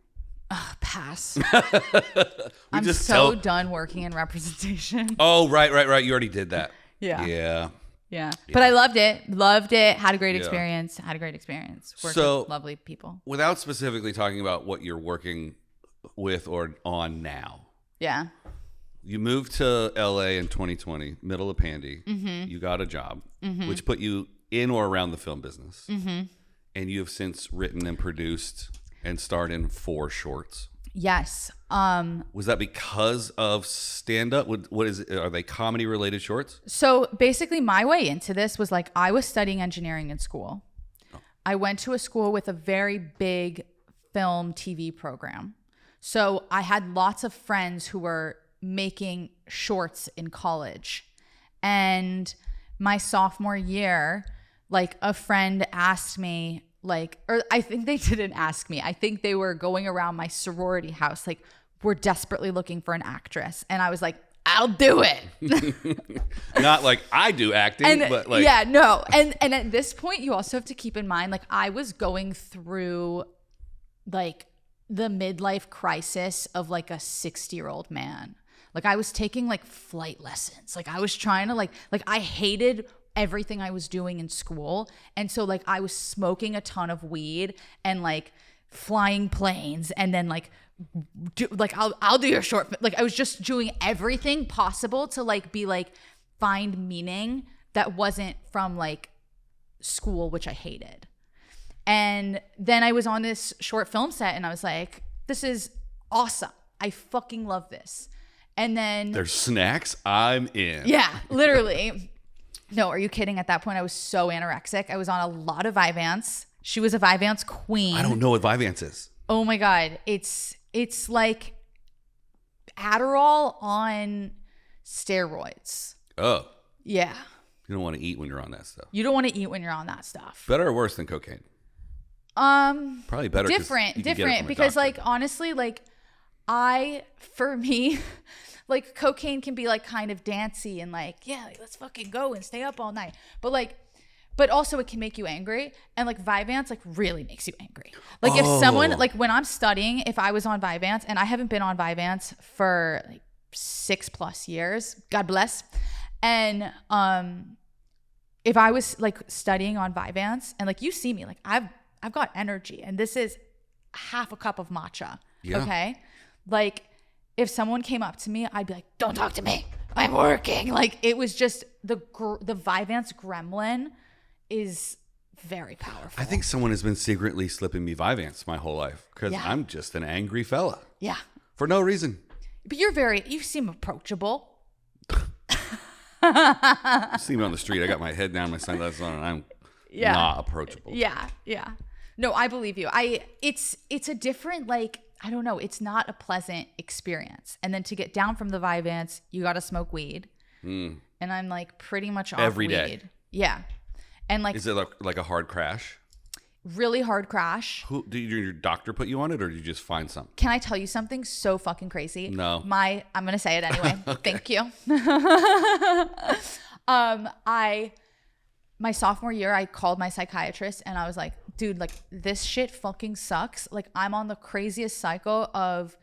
Pass. I'm so done working in representation. Oh, right. You already did that. Yeah. But I loved it. Had a great experience. Worked with lovely people. Without specifically talking about what you're working with or on now. Yeah. You moved to LA in 2020, middle of pandy. You got a job, which put you in or around the film business. And you have since written and produced and starred in 4 shorts. Yes. Was that because of stand-up? What is it? Are they comedy-related shorts? So basically my way into this was like I was studying engineering in school. I went to a school with a very big film TV program. So I had lots of friends who were making shorts in college. And my sophomore year, like a friend asked me, or I think they didn't ask me. I think they were going around my sorority house, like, we're desperately looking for an actress. And I was like, I'll do it. Not like I do acting, but like. Yeah, no. And at this point, you also have to keep in mind, like, I was going through, like, the midlife crisis of, like, a 60-year-old man. Like, I was taking, like, flight lessons. Like, I was trying to, like I hated everything I was doing in school. And so like I was smoking a ton of weed and like flying planes and then like I'll do your short. Like I was just doing everything possible to like be like find meaning that wasn't from like school, which I hated. And then I was on this short film set and I was like, this is awesome. I fucking love this. And then there's snacks. I'm in. Yeah, literally. No, are you kidding? At that point, I was so anorexic. I was on a lot of Vyvanse. She was a Vyvanse queen. I don't know what Vyvanse is. Oh my God. It's like Adderall on steroids. Oh. Yeah. You don't want to eat when you're on that stuff. You don't want to eat when you're on that stuff. Better or worse than cocaine? Probably better. Different because like honestly, like for me, like cocaine can be like kind of dancey and like, yeah, like, let's fucking go and stay up all night. But also it can make you angry. And like Vyvanse like really makes you angry. Like if someone, like when I'm studying, if I was on Vyvanse, and I haven't been on Vyvanse for like 6+ years. God bless. And if I was like studying on Vyvanse and like you see me, like I've got energy and this is half a cup of matcha. Yeah. Okay. Like if someone came up to me, I'd be like, don't talk to me. I'm working. Like it was just the Vyvanse gremlin is very powerful. I think someone has been secretly slipping me Vyvanse my whole life because I'm just an angry fella. Yeah. For no reason. But you seem approachable. You see me on the street, I got my head down, my sunglasses on, and I'm not approachable. Yeah. No, I believe you. It's a different, like, I don't know. It's not a pleasant experience. And then to get down from the Vyvanse, you got to smoke weed. And I'm like pretty much off every weed. day. Yeah. And like, is it like a hard crash? Really hard crash. Who did your doctor put you on it, or did you just find some? Can I tell you something so fucking crazy? No. I'm gonna say it anyway. Thank you. My sophomore year, I called my psychiatrist and I was like, dude, like this shit fucking sucks. Like I'm on the craziest cycle of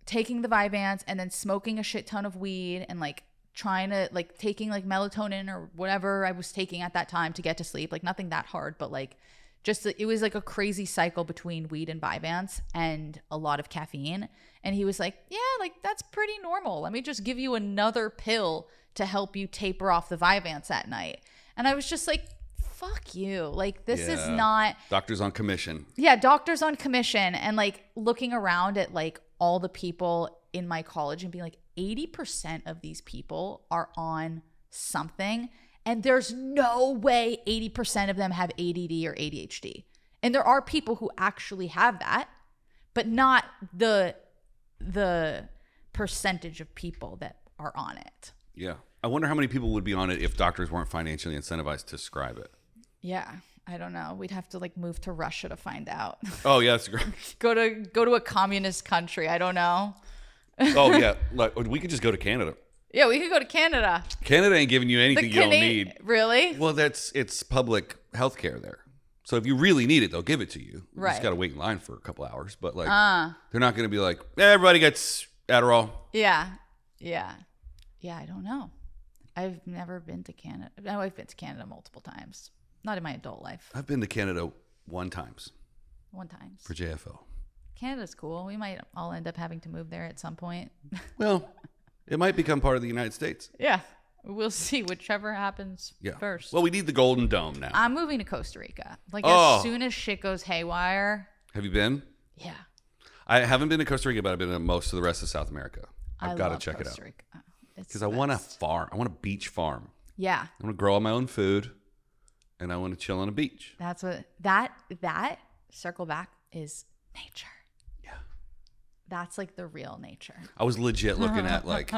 taking the Vyvanse and then smoking a shit ton of weed and like trying to like taking like melatonin or whatever I was taking at that time to get to sleep. Like nothing that hard, but like just it was like a crazy cycle between weed and Vyvanse and a lot of caffeine. And he was like, yeah, like that's pretty normal. Let me just give you another pill to help you taper off the Vyvanse at night. And I was just like, fuck you. Like this is not doctors on commission. Yeah, doctors on commission. And like looking around at like all the people in my college and being like 80% of these people are on something. And there's no way 80% of them have ADD or ADHD. And there are people who actually have that, but not the percentage of people that are on it. Yeah. I wonder how many people would be on it if doctors weren't financially incentivized to prescribe it. Yeah. I don't know. We'd have to like move to Russia to find out. Oh, yeah. That's great. Go to a communist country. I don't know. Oh, yeah. Like, we could just go to Canada. Yeah, we could go to Canada. Canada ain't giving you anything you don't need. Really? Well, it's public health care there. So if you really need it, they'll give it to you. You Right. just got to wait in line for a couple hours. But like, they're not going to be like, everybody gets Adderall. Yeah. I don't know. I've never been to Canada. No, I've been to Canada multiple times. Not in my adult life. I've been to Canada one time for JFO. Canada's cool. We might all end up having to move there at some point. Well, it might become part of the United States. Yeah. We'll see whichever happens first. Well, we need the Golden Dome now. I'm moving to Costa Rica. Like as soon as shit goes haywire. Have you been? Yeah. I haven't been to Costa Rica, but I've been to most of the rest of South America. I've got to check Costa it out. Rica. Because I want a farm. I want a beach farm. Yeah. I want to grow all my own food, and I want to chill on a beach. That's what that circle back is nature. Yeah. That's like the real nature. I was legit looking at like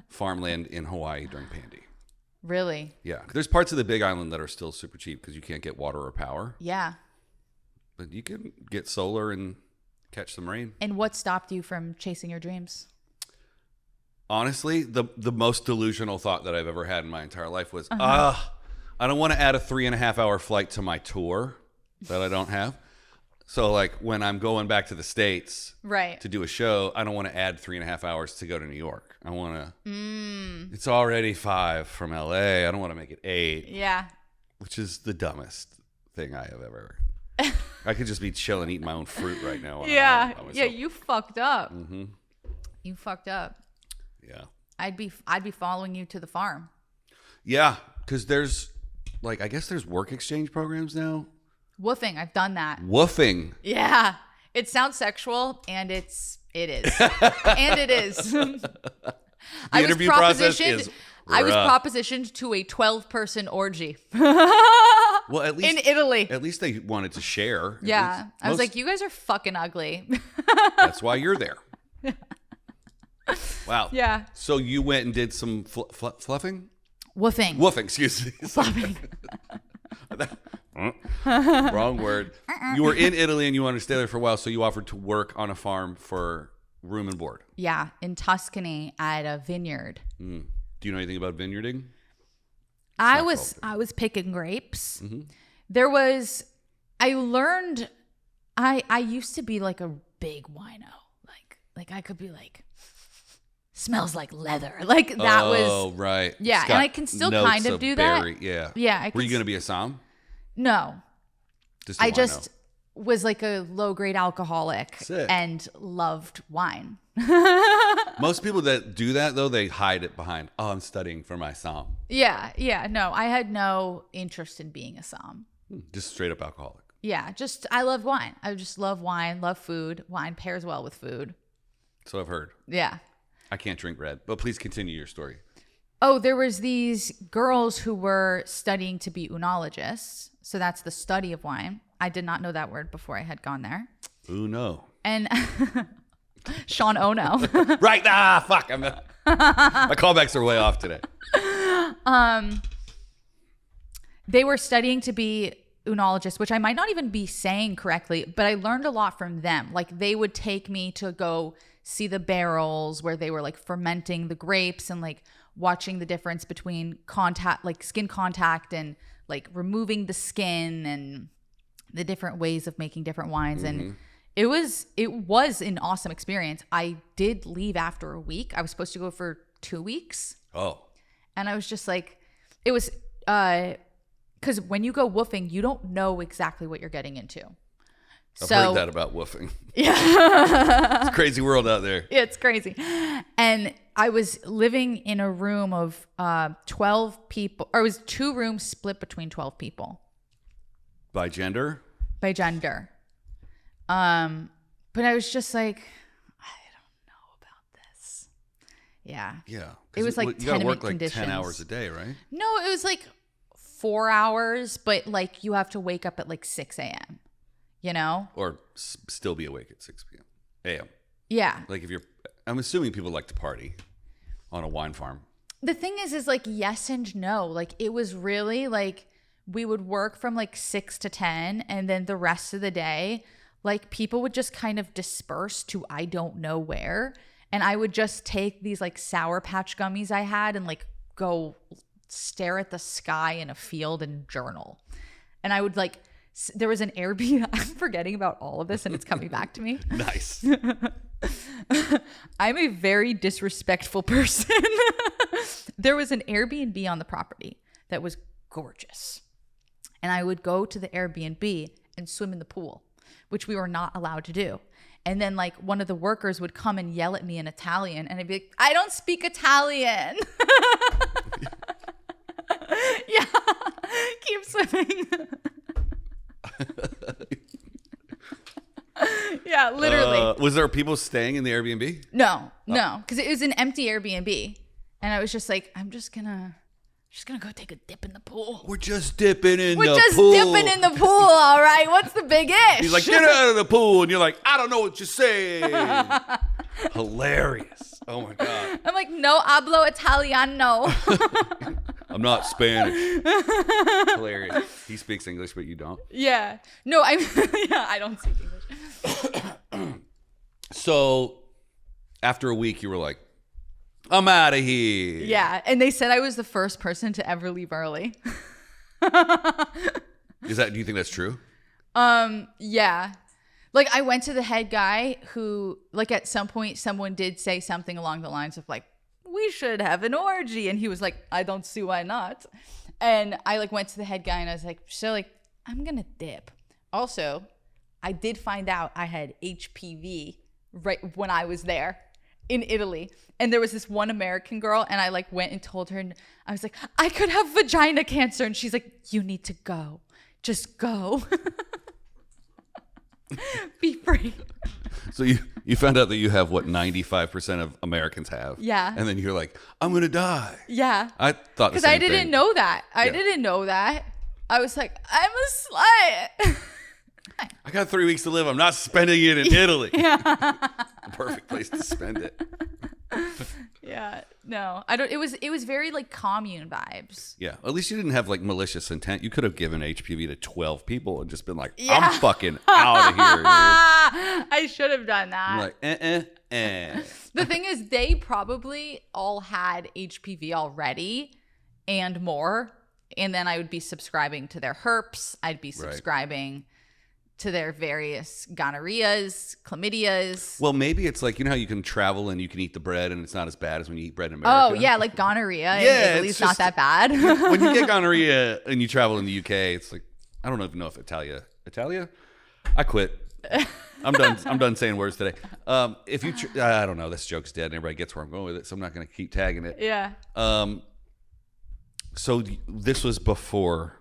farmland in Hawaii during Pandy. Really? Yeah. There's parts of the Big Island that are still super cheap because you can't get water or power. Yeah. But you can get solar and catch some rain. And what stopped you from chasing your dreams? Honestly, the most delusional thought that I've ever had in my entire life was, I don't want to add a 3.5 hour flight to my tour that I don't have. So like when I'm going back to the States to do a show, I don't want to add 3.5 hours to go to New York. I want to, it's already 5 from LA. I don't want to make it 8. Yeah. Which is the dumbest thing I have ever. I could just be chilling, eating my own fruit right now. Yeah. You fucked up. Mm-hmm. You fucked up. Yeah. I'd be following you to the farm. Yeah. Cause there's like, I guess there's work exchange programs now. Woofing. I've done that. Woofing. Yeah. It sounds sexual and it is. And it is. The interview process is I was propositioned to a 12-person orgy. Well, at least in Italy. At least they wanted to share. Yeah. I was like, you guys are fucking ugly. That's why you're there. Wow. Yeah. So you went and did some fluffing? Woofing. Woofing, excuse me. Fluffing. Wrong word. You were in Italy and you wanted to stay there for a while, so you offered to work on a farm for room and board. Yeah, in Tuscany at a vineyard. Do you know anything about vineyarding? I was picking grapes. Mm-hmm. I learned I used to be like a big wino. Like I could be like smells like leather. Like that Oh, right. Yeah, It's and got I can still notes kind of do that. berry. Yeah. Yeah. Were you going to be a som? No. Just I just was like a low-grade alcoholic Sick. and loved wine. Most people that do that, though, they hide it behind, oh, I'm studying for my som. Yeah. No, I had no interest in being a som. Just straight up alcoholic. Yeah, I love wine. I just love wine, love food. Wine pairs well with food. So I've heard. Yeah. I can't drink red, but please continue your story. Oh, there was these girls who were studying to be oenologists. So that's the study of wine. I did not know that word before I had gone there. Ooh, no. And Sean Ono. Right. Fuck. My callbacks are way off today. They were studying to be oenologists, which I might not even be saying correctly, but I learned a lot from them. Like they would take me to go see the barrels where they were like fermenting the grapes and like watching the difference between contact, like skin contact and like removing the skin and the different ways of making different wines. And it was an awesome experience. I did leave after a week. I was supposed to go for 2 weeks. Oh. And I was just like, it was, because when you go woofing, you don't know exactly what you're getting into. I've heard that about woofing. Yeah. It's a crazy world out there. Yeah, it's crazy. And I was living in a room of 12 people, or it was 2 rooms split between 12 people. By gender? By gender. But I was just like, I don't know about this. Yeah. Yeah. It was like you gotta work like conditions. 10 hours a day, right? No, it was like 4 hours, but like you have to wake up at like 6 a.m., you know? Or still be awake at 6 p.m. a.m. Yeah. Like I'm assuming people like to party on a wine farm. The thing is like yes and no. Like it was really like we would work from like 6 to 10 and then the rest of the day, like people would just kind of disperse to I don't know where. And I would just take these like Sour Patch gummies I had and like go stare at the sky in a field and journal. And I would like, there was an Airbnb. I'm forgetting about all of this and it's coming back to me. Nice. I'm a very disrespectful person. There was an Airbnb on the property that was gorgeous. And I would go to the Airbnb and swim in the pool, which we were not allowed to do. And then like one of the workers would come and yell at me in Italian and I'd be like, I don't speak Italian. Yeah. Keep swimming. Yeah, literally. Was there people staying in the Airbnb? No, because it was an empty Airbnb. And I was just like, I'm just gonna go take a dip in the pool. We're just dipping in the pool. We're just dipping in the pool, all right? What's the big ish? He's like, get out of the pool. And you're like, I don't know what you're saying. Hilarious. Oh, my God. I'm like, no hablo Italiano. I'm not Spanish. Hilarious. He speaks English, but you don't. Yeah. No, I don't speak English. So after a week, you were like, I'm out of here. Yeah. And they said I was the first person to ever leave early. Do you think that's true? Yeah. Like I went to the head guy who like at some point someone did say something along the lines of like, we should have an orgy. And he was like, I don't see why not. And I like went to the head guy and I was like, so like, I'm going to dip. Also, I did find out I had HPV right when I was there in Italy. And there was this one American girl and I like went and told her and I was like, I could have vagina cancer. And she's like, you need to go. Just go. Be free. So you found out that you have what 95% of Americans have. Yeah. And then you're like, I'm going to die. Yeah. I thought the same because I didn't thing. know that. I didn't know that. I was like, I'm a slut. I got 3 weeks to live. I'm not spending it in Italy. Yeah. The perfect place to spend it. Yeah. No, I don't. It was very like commune vibes. Yeah. At least you didn't have like malicious intent. You could have given HPV to 12 people and just been like, Yeah. I'm fucking out of here, dude. I should have done that. I'm like, The thing is, they probably all had HPV already and more. And then I would be subscribing to their herps. I'd be subscribing to their various gonorrheas, chlamydias. Well, maybe it's like, you know how you can travel and you can eat the bread and it's not as bad as when you eat bread in America? Oh, yeah, like gonorrhea Yeah, in Italy it's is not just- that bad. When you get gonorrhea and you travel in the UK, it's like, I don't even know if Italia? I quit. I'm done saying words today. If you, I don't know, this joke's dead and everybody gets where I'm going with it, so I'm not going to keep tagging it. Yeah. So this was before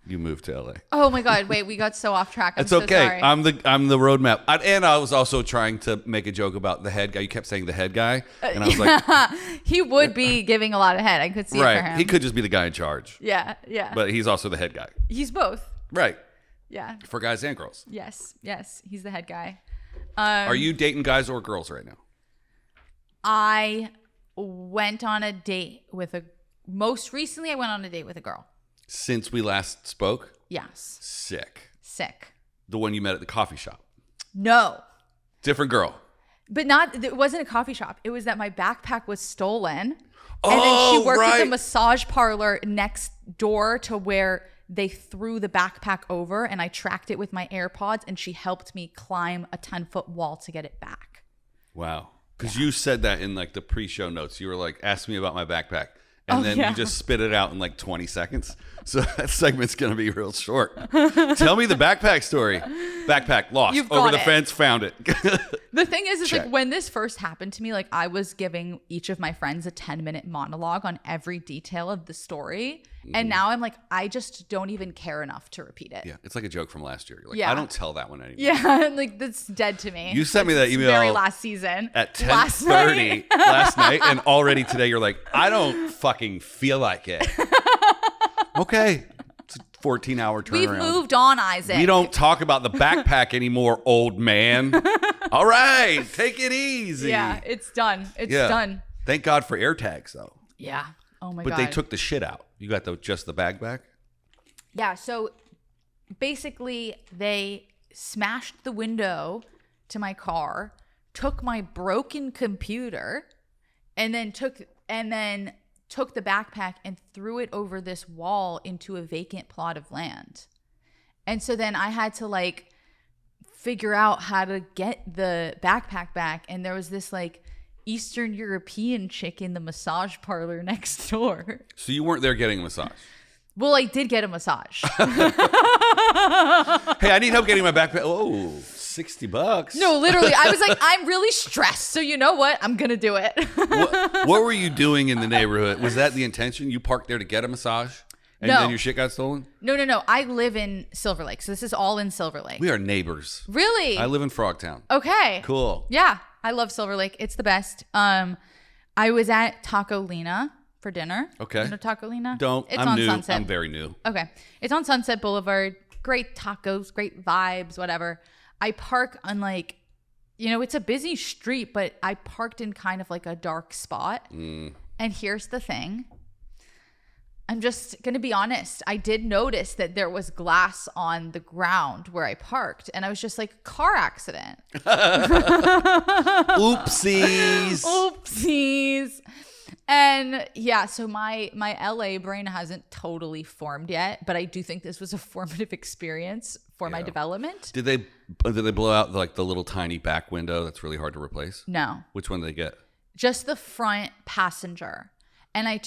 you moved to LA. Oh my God! Wait, we got so off track. I'm It's so okay. sorry. I'm the roadmap. And I was also trying to make a joke about the head guy. You kept saying the head guy, and I was like, he would be giving a lot of head. I could see it for right. him. He could just be the guy in charge. Yeah, yeah. But he's also the head guy. He's both. Right. Yeah. For guys and girls. Yes. He's the head guy. Are you dating guys or girls right now? I went on a date with most recently I went on a date with a girl. Since we last spoke? Yes. Sick. The one you met at the coffee shop? No. Different girl. But it wasn't a coffee shop. It was that my backpack was stolen. Oh, and then she worked right. at the massage parlor next door to where they threw the backpack over, and I tracked it with my AirPods, and she helped me climb a 10-foot wall to get it back. Wow. Because you said that in like the pre-show notes. You were like, ask me about my backpack. And then you just spit it out in like 20 seconds. So that segment's going to be real short. Tell me the backpack story. Backpack lost. You've Over got the it. fence, found it. The thing is Check. like when this first happened to me, like I was giving each of my friends a 10-minute monologue on every detail of the story. And now I'm like, I just don't even care enough to repeat it. Yeah, it's like a joke from last year. You're like, Yeah. I don't tell that one anymore. Yeah, like that's dead to me. You sent me that It's email very last season. At Last 10:30 night. last night, and already today you're like, I don't fucking feel like it. Okay. It's a 14-hour turnaround. We've moved on, Isaac. We don't talk about the backpack anymore, old man. All right, take it easy. Yeah, it's done. It's done. Thank God for AirTags, though. Yeah. Oh my But God. they took the shit out. You got just the bag back? Yeah, so basically they smashed the window to my car, took my broken computer, and then took the backpack and threw it over this wall into a vacant plot of land. And so then I had to like figure out how to get the backpack back, and there was this like Eastern European chick in the massage parlor next door. So you weren't there getting a massage? Well, I did get a massage. Hey, I need help getting my backpack. Oh, $60. No, literally, I was like, I'm really stressed. So you know what? I'm going to do it. What were you doing in the neighborhood? Was that the intention? You parked there to get a massage? And No. then your shit got stolen? No. I live in Silver Lake. So this is all in Silver Lake. We are neighbors. Really? I live in Frogtown. Okay. Cool. Yeah. I love Silver Lake. It's the best. I was at Taco Lena for dinner. Okay. You know Taco Lena? It's I'm on new. Sunset. I'm very new. Okay. It's on Sunset Boulevard. Great tacos, great vibes, whatever. I park on like, it's a busy street, but I parked in kind of like a dark spot. And here's the thing. I'm just going to be honest. I did notice that there was glass on the ground where I parked. And I was just like, car accident. Oopsies. Oopsies. And yeah, so my LA brain hasn't totally formed yet, but I do think this was a formative experience for my development. Did they blow out like the little tiny back window that's really hard to replace? No. Which one did they get? Just the front passenger. And I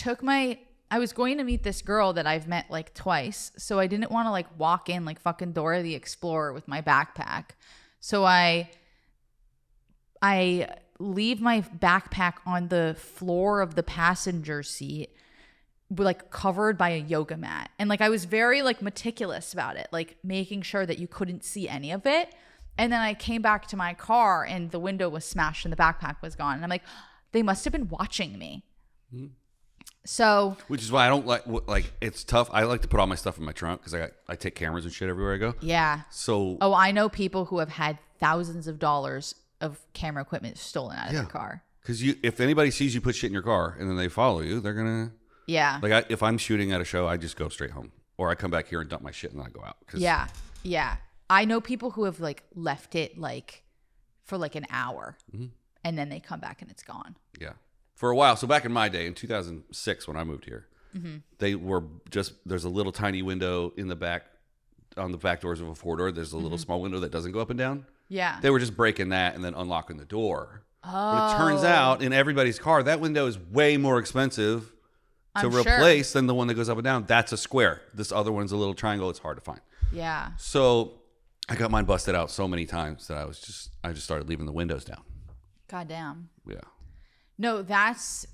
was going to meet this girl that I've met like twice. So I didn't want to like walk in like fucking Dora the Explorer with my backpack. So I leave my backpack on the floor of the passenger seat, like covered by a yoga mat. And like I was very like meticulous about it, like making sure that you couldn't see any of it. And then I came back to my car and the window was smashed and the backpack was gone. And I'm like, they must have been watching me. Mm-hmm. So, which is why I don't like it's tough. I like to put all my stuff in my trunk because I take cameras and shit everywhere I go. Yeah. So I know people who have had thousands of dollars of camera equipment stolen out of their car. Because if anybody sees you put shit in your car and then they follow you, they're gonna. Yeah. Like if I'm shooting at a show, I just go straight home, or I come back here and dump my shit and then I go out. Yeah. I know people who have like left it like for like an hour, and then they come back and it's gone. Yeah. For a while. So back in my day, in 2006, when I moved here, they were there's a little tiny window in the back on the back doors of a 4-door, there's a little small window that doesn't go up and down. Yeah. They were just breaking that and then unlocking the door. Oh. But it turns out in everybody's car, that window is way more expensive to replace than the one that goes up and down. That's a square. This other one's a little triangle. It's hard to find. Yeah. So I got mine busted out so many times that I just started leaving the windows down. Goddamn. Yeah. No, that's...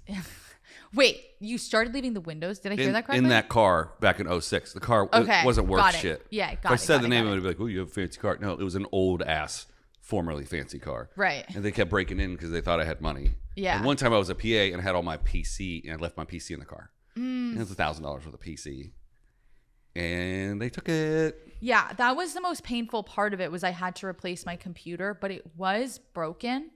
Wait, you started leaving the windows? Did I hear that correctly? In that car back in 06. The car wasn't worth shit. Yeah, if I said the name, it would be like, oh, you have a fancy car. No, it was an old ass, formerly fancy car. Right. And they kept breaking in because they thought I had money. Yeah. And one time I was a PA and I had all my PC and I left my PC in the car. And it was $1,000 worth of PC. And they took it. Yeah, that was the most painful part of it was I had to replace my computer, but it was broken.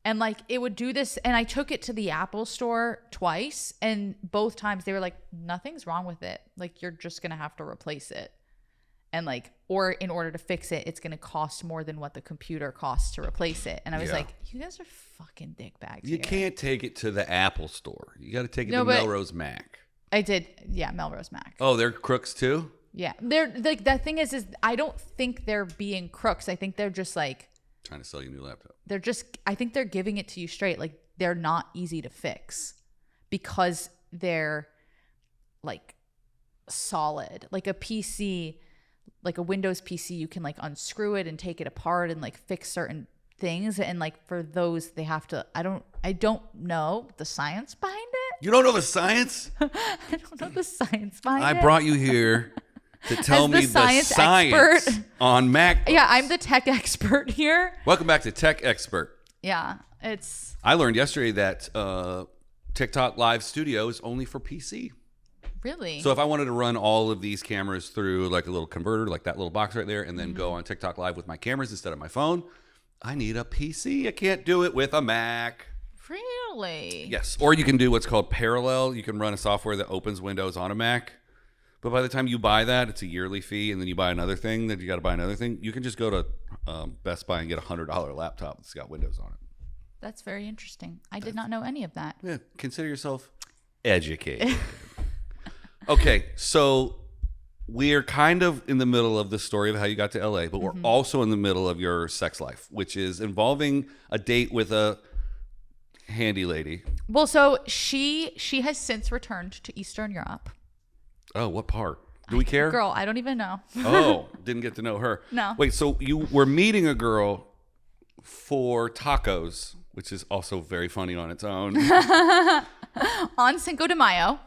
And like it would do this, and I took it to the Apple store twice, and both times they were like, nothing's wrong with it. Like you're just gonna have to replace it. And like, or in order to fix it, it's gonna cost more than what the computer costs to replace it. And I was like, you guys are fucking dickbags. You can't take it to the Apple store. You got to take it to Melrose Mac. I did, yeah, Melrose Mac. Oh, they're crooks too? Yeah, they're like the thing is I don't think they're being crooks. I think they're just like trying to sell you a new laptop. I think they're giving it to you straight. Like they're not easy to fix because they're like solid. Like a PC, like a Windows PC, you can like unscrew it and take it apart and like fix certain things. And like for those, they have to, I don't know the science behind it. You don't know the science? I don't know the science behind it. I brought you here to tell me the science expert on MacBooks. Yeah, I'm the tech expert here. Welcome back to Tech Expert. Yeah, I learned yesterday that TikTok Live Studio is only for PC. Really? So if I wanted to run all of these cameras through like a little converter, like that little box right there, and then go on TikTok Live with my cameras instead of my phone, I need a PC. I can't do it with a Mac. Really? Yes. Or you can do what's called parallel. You can run a software that opens Windows on a Mac. But by the time you buy that, it's a yearly fee, and then you buy another thing, then you got to buy another thing. You can just go to Best Buy and get a $100 laptop that's got Windows on it. That's very interesting. I did not know any of that. Yeah, consider yourself educated. Okay, so we're kind of in the middle of the story of how you got to LA, but we're also in the middle of your sex life, which is involving a date with a handy lady. Well, so she has since returned to Eastern Europe. Oh, what part? Do we care? Girl, I don't even know. Oh, didn't get to know her. No. Wait, so you were meeting a girl for tacos, which is also very funny on its own. On Cinco de Mayo.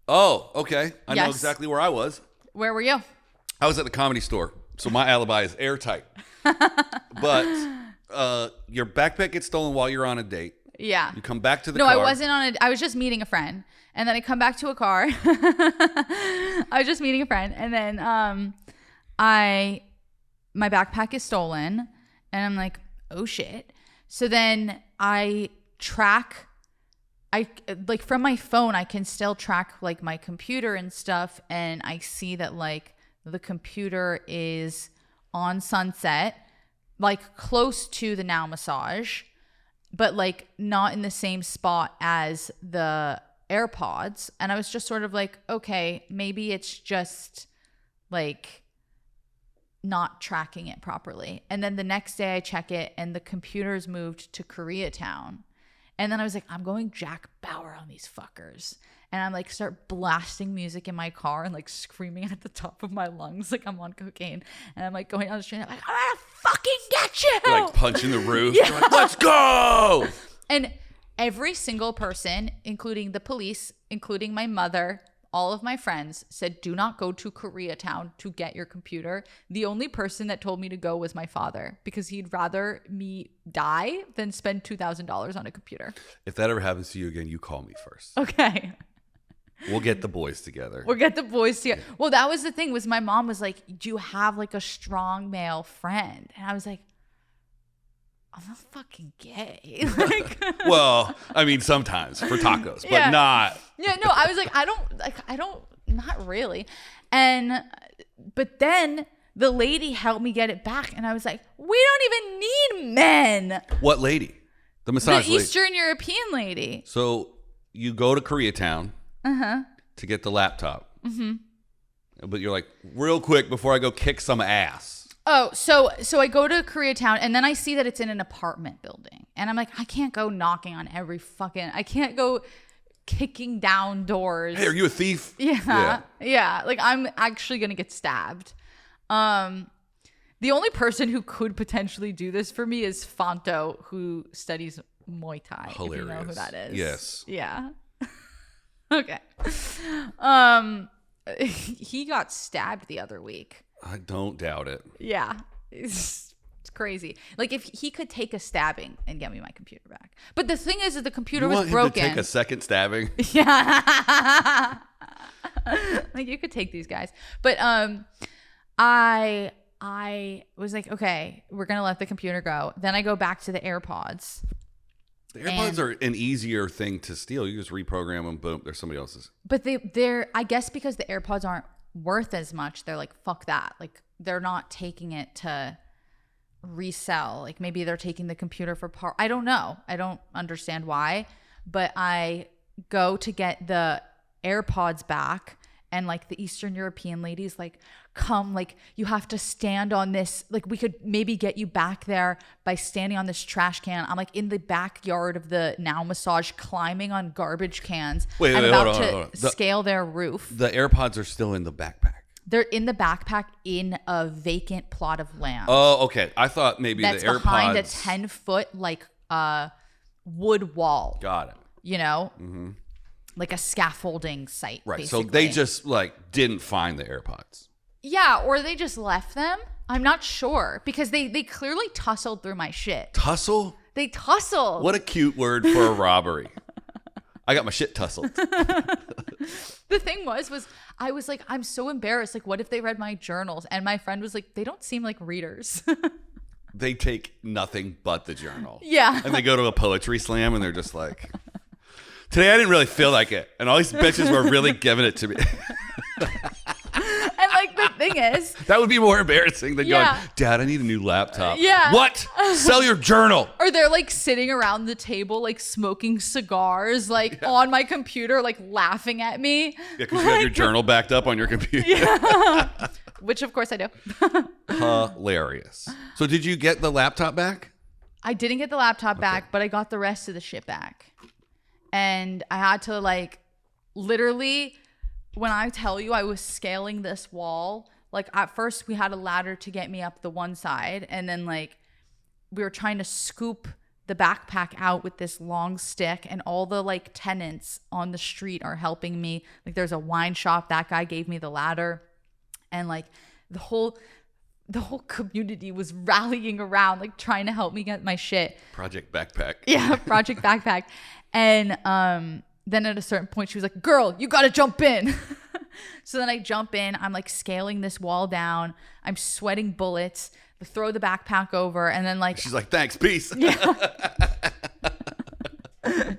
Oh, okay. I know Yes. exactly where I was. Where were you? I was at the Comedy Store, so my alibi is airtight. But your backpack gets stolen while you're on a date. Yeah. You come back to the No, car. I wasn't on I was just meeting a friend. And then I come back to a car. I was just meeting a friend. And then my backpack is stolen. And I'm like, oh shit. So then I like from my phone, I can still track like my computer and stuff. And I see that like the computer is on Sunset, like close to the Now Massage, but like not in the same spot as the AirPods. And I was just sort of like, okay, maybe it's just like not tracking it properly. And then the next day I check it and the computer's moved to Koreatown. And then I was like, I'm going Jack Bauer on these fuckers. And I'm like, start blasting music in my car and like screaming at the top of my lungs like I'm on cocaine. And I'm like going down the street, I'm like, I'm gonna fucking get you. You're like punching the roof. Yeah. You're like, let's go. And every single person, including the police, including my mother, all of my friends said, do not go to Koreatown to get your computer. The only person that told me to go was my father because he'd rather me die than spend $2,000 on a computer. If that ever happens to you again, you call me first. Okay. We'll get the boys together. We'll get the boys together. Well, that was the thing was my mom was like, do you have like a strong male friend? And I was like, I'm not fucking gay. Like, well, I mean, sometimes for tacos, but Yeah. not. Yeah, no, I was like, not really. But then the lady helped me get it back. And I was like, we don't even need men. What lady? The massage The lady. Eastern European lady. So you go to Koreatown to get the laptop. Mm-hmm. But you're like, real quick before I go kick some ass. Oh, so I go to Koreatown and then I see that it's in an apartment building. And I'm like, I can't go knocking on I can't go kicking down doors. Hey, are you a thief? Yeah. Like I'm actually going to get stabbed. The only person who could potentially do this for me is Fanto, who studies Muay Thai. Hilarious. If you know who that is. Yes. Yeah. Okay. He got stabbed the other week. I don't doubt it. Yeah. It's crazy. Like if he could take a stabbing and get me my computer back. But the thing is that the computer was broken. To take a second stabbing? Yeah. Like you could take these guys. But I was like, okay, we're going to let the computer go. Then I go back to the AirPods. The AirPods are an easier thing to steal. You just reprogram them, boom, they're somebody else's. But they're I guess because the AirPods aren't worth as much, they're like, fuck that. Like they're not taking it to resell. Like maybe they're taking the computer for part. I don't know. I don't understand why. But I go to get the AirPods back and like the Eastern European ladies like, come, like you have to stand on this, like we could maybe get you back there by standing on this trash can. I'm like in the backyard of the Now Massage climbing on garbage cans. Wait, I'm hold about on. to scale their roof. The AirPods are still in the backpack. They're in the backpack in a vacant plot of land. Oh, okay. I thought maybe that's the AirPods. behind a 10-foot like wood wall. Got it. You know? Mm-hmm. Like a scaffolding site. Right. Basically. So they just like didn't find the AirPods. Yeah, or they just left them. I'm not sure because they clearly tussled through my shit. Tussle? They tussled. What a cute word for a robbery. I got my shit tussled. The thing was I was like, I'm so embarrassed. Like, what if they read my journals? And my friend was like, they don't seem like readers. They take nothing but the journal. Yeah. And they go to a poetry slam and they're just like, today I didn't really feel like it. And all these bitches were really giving it to me. And like the thing is, that would be more embarrassing than yeah. going, Dad, I need a new laptop. Yeah. What? Sell your journal. Or they're like sitting around the table, like smoking cigars, like on my computer, like laughing at me. Yeah, because you have your journal backed up on your computer. Yeah. Which of course I do. Hilarious. So did you get the laptop back? I didn't get the laptop back, but I got the rest of the shit back. And I had to like literally, when I tell you I was scaling this wall, like at first we had a ladder to get me up the one side. And then like we were trying to scoop the backpack out with this long stick, and all the like tenants on the street are helping me. Like there's a wine shop. That guy gave me the ladder, and like the whole community was rallying around, like trying to help me get my shit. Project Backpack. Yeah, Project Backpack. And then at a certain point, she was like, girl, you got to jump in. So then I jump in. I'm like scaling this wall down. I'm sweating bullets. I throw the backpack over. And then like... She's like, thanks, peace. Yeah.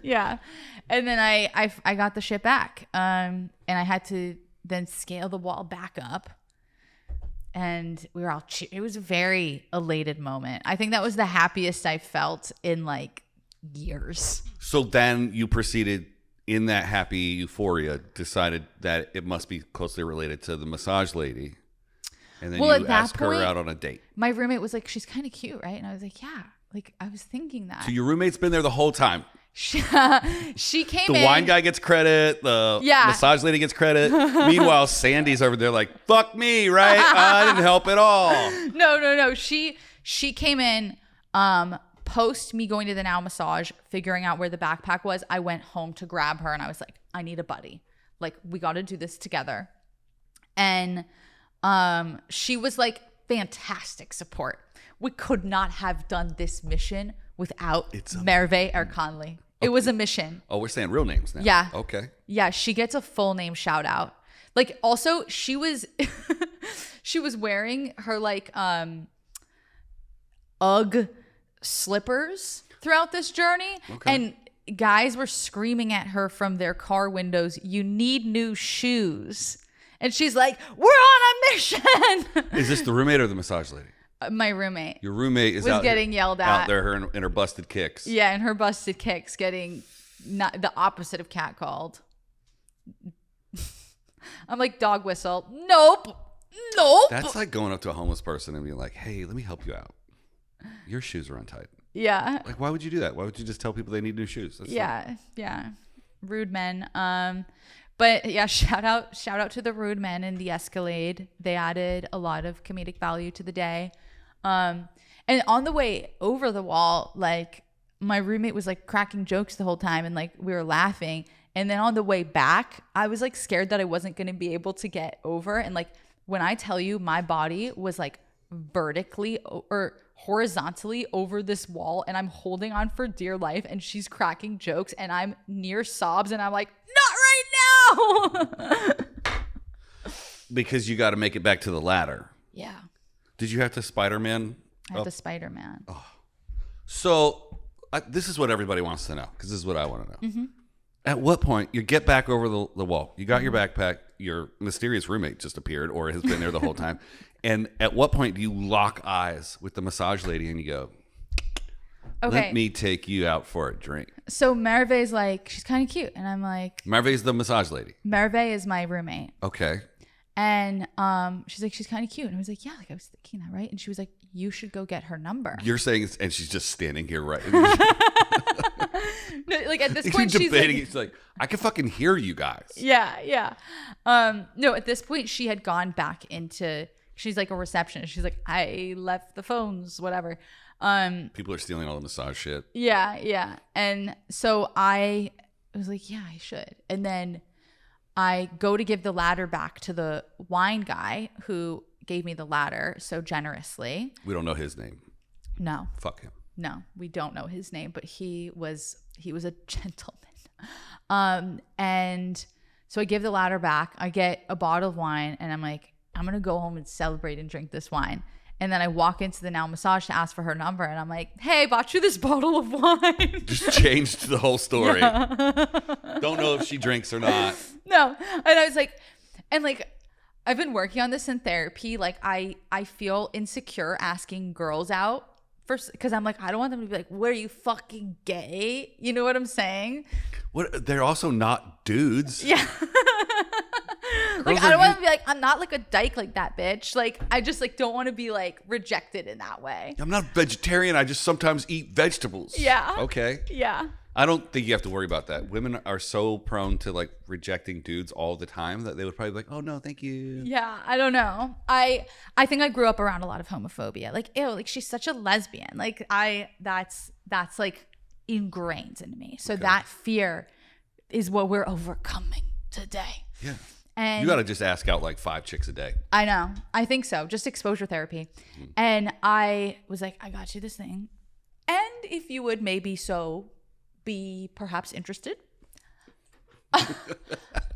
Yeah. And then I got the shit back. And I had to then scale the wall back up. And we were all... It was a very elated moment. I think that was the happiest I felt in like years. So then you proceeded... in that happy euphoria, decided that it must be closely related to the massage lady. And then you asked her out on a date. My roommate was like, she's kind of cute, right? And I was like, yeah. Like, I was thinking that. So your roommate's been there the whole time. She came in. The wine guy gets credit. The massage lady gets credit. Meanwhile, Sandy's over there like, fuck me, right? I didn't help at all. No. She came in, post me going to the Now Massage, figuring out where the backpack was. I went home to grab her and I was like, I need a buddy. Like, we got to do this together. And she was like fantastic support. We could not have done this mission without Merve Erkanli. Okay. It was a mission. Oh, we're saying real names now. Yeah. Okay. Yeah, she gets a full name shout out. Like, also, she was wearing her like UGG slippers throughout this journey. Okay. And guys were screaming at her from their car windows, you need new shoes. And she's like, we're on a mission. Is this the roommate or the massage lady? My roommate. Your roommate is was getting yelled at out there in her busted kicks. Yeah, in her busted kicks, getting not the opposite of catcalled. I'm like, dog whistle. Nope. That's like going up to a homeless person and being like, hey, let me help you out. Your shoes are untied. Yeah. Like, why would you do that? Why would you just tell people they need new shoes? That's yeah. Rude men. But yeah, shout out to the rude men in the Escalade. They added a lot of comedic value to the day. And on the way over the wall, like my roommate was like cracking jokes the whole time and like we were laughing. And then on the way back, I was like scared that I wasn't going to be able to get over. And like when I tell you my body was like vertically or horizontally over this wall and I'm holding on for dear life and she's cracking jokes and I'm near sobs and I'm like, not right now. Because you got to make it back to the ladder. Yeah. Did you have to Spider-Man? I had to Spider-Man. Oh. So this is what everybody wants to know because this is what I want to know. Mm-hmm. At what point you get back over the wall? You got your backpack. Your mysterious roommate just appeared or has been there the whole time. And at what point do you lock eyes with the massage lady and you go, okay, let me take you out for a drink? So Merve's like, she's kind of cute. And I'm like, Merve's the massage lady. Merve is my roommate. Okay. And she's like, she's kind of cute. And I was like, yeah, like I was thinking that, right? And she was like, you should go get her number. You're saying, and she's just standing here, right? No, like at this point, she's debating. like, It's like, I can fucking hear you guys. Yeah. No, at this point, she had gone back into, she's like a receptionist. She's like, I left the phones, whatever. People are stealing all the massage shit. Yeah. And so I was like, yeah, I should. And then I go to give the ladder back to the wine guy who gave me the ladder so generously. We don't know his name. No. Fuck him. No, we don't know his name, but he was a gentleman. And so I give the ladder back. I get a bottle of wine and I'm like, I'm going to go home and celebrate and drink this wine. And then I walk into the Now Massage to ask for her number. And I'm like, hey, bought you this bottle of wine. Just changed the whole story. Yeah. Don't know if she drinks or not. No. And I was like, and like, I've been working on this in therapy. Like I feel insecure asking girls out first because I'm like, I don't want them to be like, what are you, fucking gay? You know what I'm saying? What? They're also not dudes. Yeah. Like I don't want to be like, I'm not like a dyke like that bitch. Like I just like don't want to be like rejected in that way. I'm not vegetarian. I just sometimes eat vegetables. Yeah. Okay. Yeah. I don't think you have to worry about that. Women are so prone to like rejecting dudes all the time that they would probably be like, oh no, thank you. Yeah, I don't know. I think I grew up around a lot of homophobia. Like, ew, like she's such a lesbian. Like that's like ingrained in me. So that fear is what we're overcoming today. Yeah. And you got to just ask out like 5 chicks a day. I know. I think so. Just exposure therapy. Mm. And I was like, I got you this thing. And if you would maybe so be perhaps interested,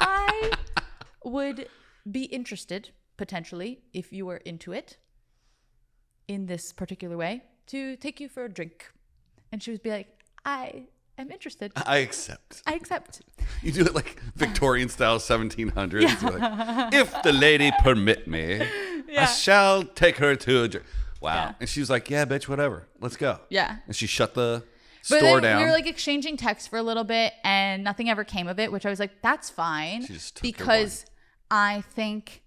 I would be interested potentially if you were into it in this particular way to take you for a drink. And she would be like, I am interested. I accept. You do it like Victorian style 1700s. Yeah. Like, if the lady permit me, I shall take her to a drink. Wow. Yeah. And she was like, yeah, bitch, whatever. Let's go. Yeah. And she shut the But store then down. we were like exchanging texts for a little bit and nothing ever came of it, which I was like, that's fine. She just took because I think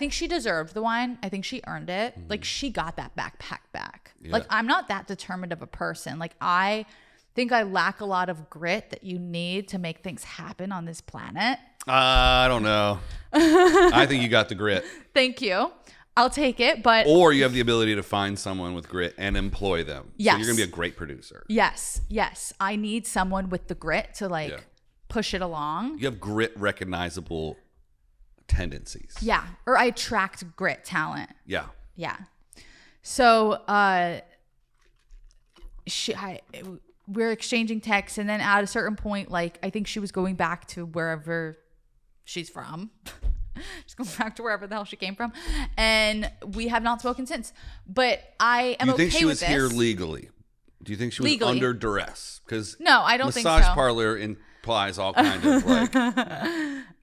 she deserved the wine. I think she earned it. Mm-hmm. Like she got that backpack back. Yeah. Like I'm not that determined of a person. Like I think I lack a lot of grit that you need to make things happen on this planet. I don't know. I think you got the grit. Thank you. I'll take it, but... Or you have the ability to find someone with grit and employ them. Yes. So you're going to be a great producer. Yes. I need someone with the grit to push it along. You have grit recognizable tendencies. Yeah. Or I attract grit talent. Yeah. So we're exchanging texts, and then at a certain point, like I think she was going back to wherever she's from. She's going back to wherever the hell she came from, and we have not spoken since. But I am okay with this. Do you think she was here legally? Do you think she was legally under duress? Because no, I don't think so. Massage parlor implies all kind of like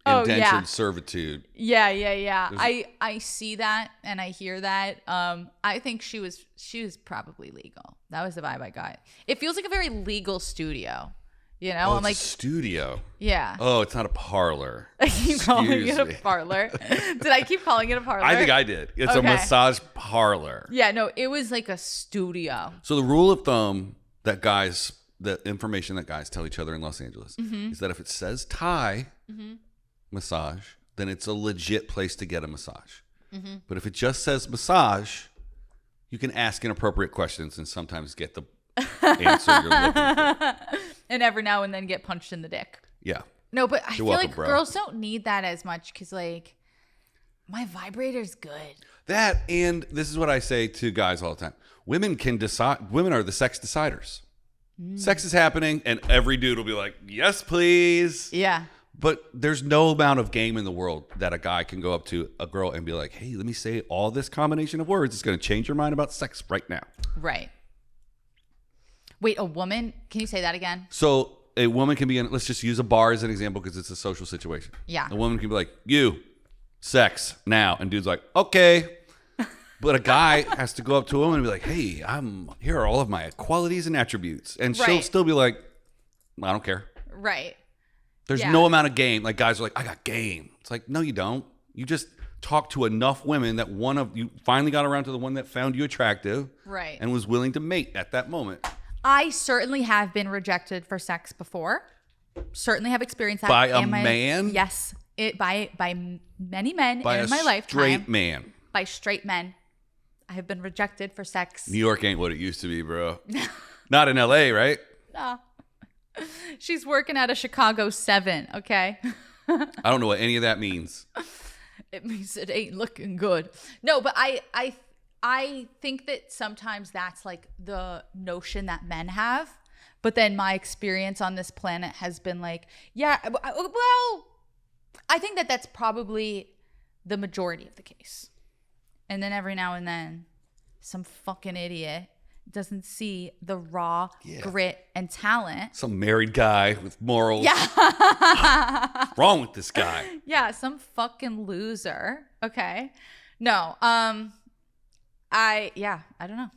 indentured servitude. Yeah. I see that and I hear that. I think she was probably legal. That was the vibe I got. It feels like a very legal studio. You know, Oh, I'm it's like, a studio. yeah. Oh, it's not a parlor. I keep calling it Excuse a me. parlor. Did I keep calling it a parlor? I think I did. It's a Okay. massage parlor. Yeah, no, it was like a studio. So the rule of thumb that the information that guys tell each other in Los Angeles is that if it says Thai massage, then it's a legit place to get a massage. But if it just says massage, you can ask inappropriate questions and sometimes get the answer you're looking for. And every now and then get punched in the dick. Yeah. No, but I feel welcome, like bro. girls don't need that as much because, like, my vibrator's good. That, and this is what I say to guys all the time. Women can decide. Women are the sex deciders. Sex is happening, and every dude will be like, yes, please. Yeah. But there's no amount of game in the world that a guy can go up to a girl and be like, hey, let me say all this combination of words. It's going to change your mind about sex right now. Right. Wait, a woman? Can you say that again? So a woman can be in, let's just use a bar as an example because it's a social situation. Yeah. A woman can be like, you, sex, now. And dude's like, okay. But a guy has to go up to a woman and be like, hey, here are all of my qualities and attributes. And she'll Right. still be like, I don't care. Right. There's Yeah. no amount of game. Like guys are like, I got game. It's like, no, you don't. You just talk to enough women that you finally got around to the one that found you attractive. Right. And was willing to mate at that moment. I certainly have been rejected for sex before. Certainly have experienced that. By a man? Yes. By many men By in a my lifetime. straight man. By straight men. I have been rejected for sex. New York ain't what it used to be, bro. Not in LA, right? No. She's working at a Chicago 7, okay? I don't know what any of that means. It means it ain't looking good. No, but I think that sometimes that's like the notion that men have. But then my experience on this planet has been like, yeah, well, I think that that's probably the majority of the case. And then every now and then, some fucking idiot doesn't see the raw grit and talent. Some married guy with morals. Yeah. What's wrong with this guy? Yeah, some fucking loser. Okay. No. I don't know.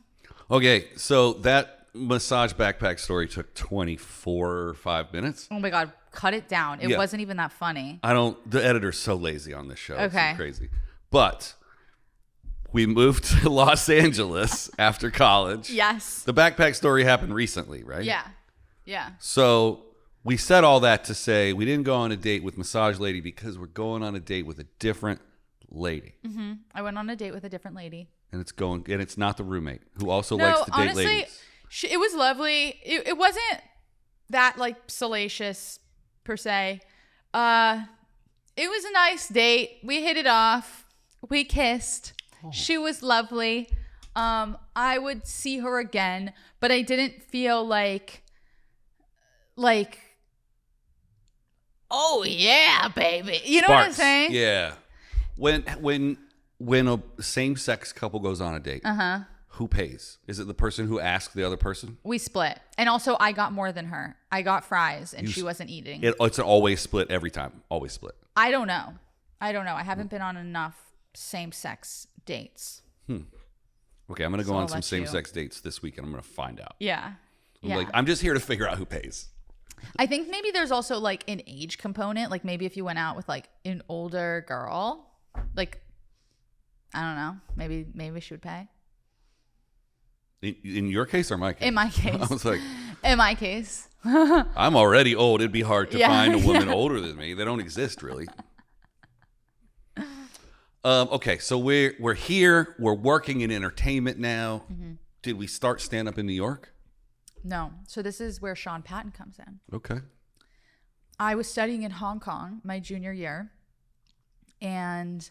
Okay, so that massage backpack story took 24 or 5 minutes. Oh my God, cut it down. It Yeah. wasn't even that funny. The editor's so lazy on this show. Okay. It's crazy. But we moved to Los Angeles after college. Yes. The backpack story happened recently, right? Yeah. Yeah. So we said all that to say we didn't go on a date with Massage Lady because we're going on a date with a different lady. Mm-hmm. I went on a date with a different lady. And it's not the roommate who also likes to date honestly, ladies. it was lovely. It wasn't that like salacious per se. It was a nice date. We hit it off. We kissed. Oh. She was lovely. I would see her again, but I didn't feel like, oh yeah, baby. You know what I'm Sparks. saying? Yeah. When a same-sex couple goes on a date, who pays? Is it the person who asked the other person? We split. And also I got more than her. I got fries and she wasn't eating. It's always split every time. Always split. I don't know. I haven't been on enough same-sex dates. Okay, I'm going to So go on I'll some let same-sex dates this week, and I'm going to find out. Yeah. Yeah. I'm just here to figure out who pays. I think maybe there's also like an age component. Like maybe if you went out with like an older girl, like, I don't know, maybe she would pay. In your case or my case? In my case. I was like, in my case. I'm already old. It'd be hard to Yeah. find a woman older than me. They don't exist, really. Okay, so we're here. We're working in entertainment now. Mm-hmm. Did we start stand-up in New York? No. So this is where Sean Patton comes in. Okay. I was studying in Hong Kong my junior year, and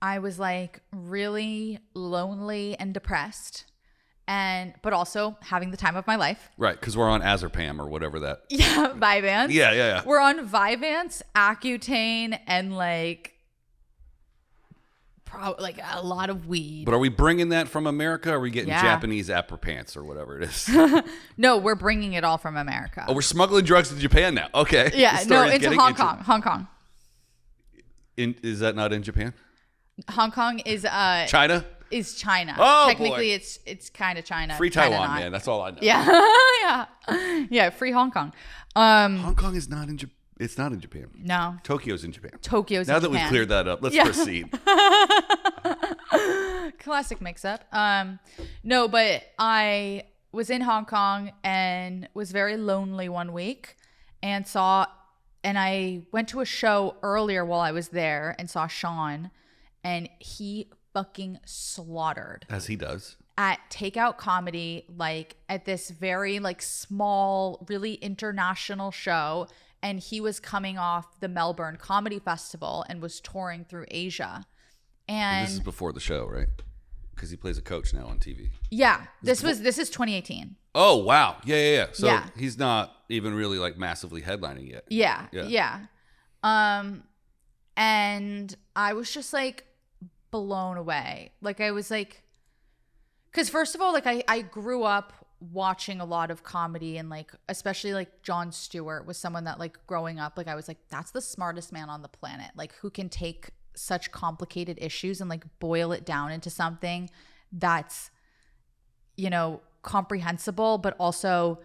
I was like really lonely and depressed, but also having the time of my life. Right, because we're on Azerpam or whatever that. Yeah, Vyvanse. Yeah. We're on Vyvanse, Accutane, and like a lot of weed. But are we bringing that from America? Or are we getting Yeah. Japanese Aprapants or whatever it is? No, we're bringing it all from America. Oh, we're smuggling drugs to Japan now. Okay. Yeah, The story no, is into getting Hong Kong. Hong Kong. Is that not in Japan? Hong Kong is China? is China. Oh, technically, boy. it's kind of China. Free kinda Taiwan, not. man. That's all I know. Yeah. Free Hong Kong. Hong Kong is not in Japan. It's not in Japan. No. Tokyo's in Japan. Tokyo's Now in that Japan. we've cleared that up, let's proceed. Classic mix-up. No, but I was in Hong Kong and was very lonely one week, and I went to a show earlier while I was there and saw Sean, and he fucking slaughtered. As he does. At Takeout Comedy, like at this very like small, really international show. And he was coming off the Melbourne Comedy Festival and was touring through Asia. And this is before the show, right? Because he plays a coach now on TV. Yeah. This is 2018. Oh, wow. Yeah. So Yeah. he's not even really like massively headlining yet. Yeah. And I was just like blown away. Like I was like, because first of all, like I grew up watching a lot of comedy, and like especially like Jon Stewart was someone that like growing up, like I was like, that's the smartest man on the planet, like who can take such complicated issues and like boil it down into something that's, you know, comprehensible but also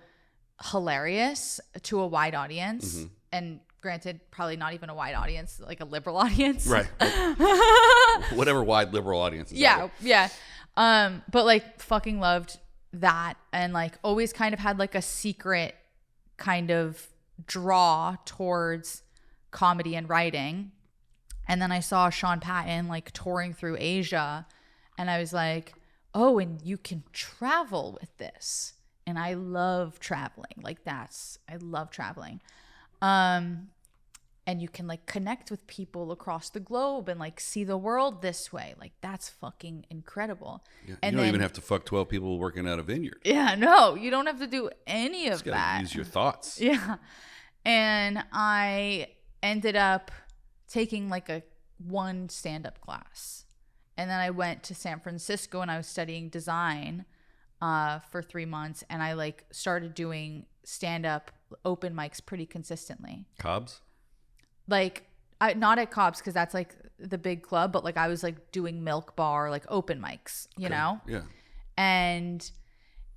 hilarious to a wide audience. Mm-hmm. And granted, probably not even a wide audience, like a liberal audience, Right. Whatever wide liberal audience is. yeah. But like fucking loved that, and like always kind of had like a secret kind of draw towards comedy and writing. And then I saw Sean Patton like touring through Asia, and I was like, oh, and you can travel with this. And I love traveling. Like I love traveling. And you can like connect with people across the globe and like see the world this way. Like that's fucking incredible. Yeah, and you don't even have to fuck 12 people working at a vineyard. Yeah, no, you don't have to do any of Just gotta that. use your thoughts. Yeah. And I ended up taking like one stand-up class. And then I went to San Francisco and I was studying design for 3 months. And I like started doing stand-up open mics pretty consistently. Cobb's? Like not at Cobb's because that's like the big club, but like I was like doing Milk Bar, like open mics, you know? Yeah. And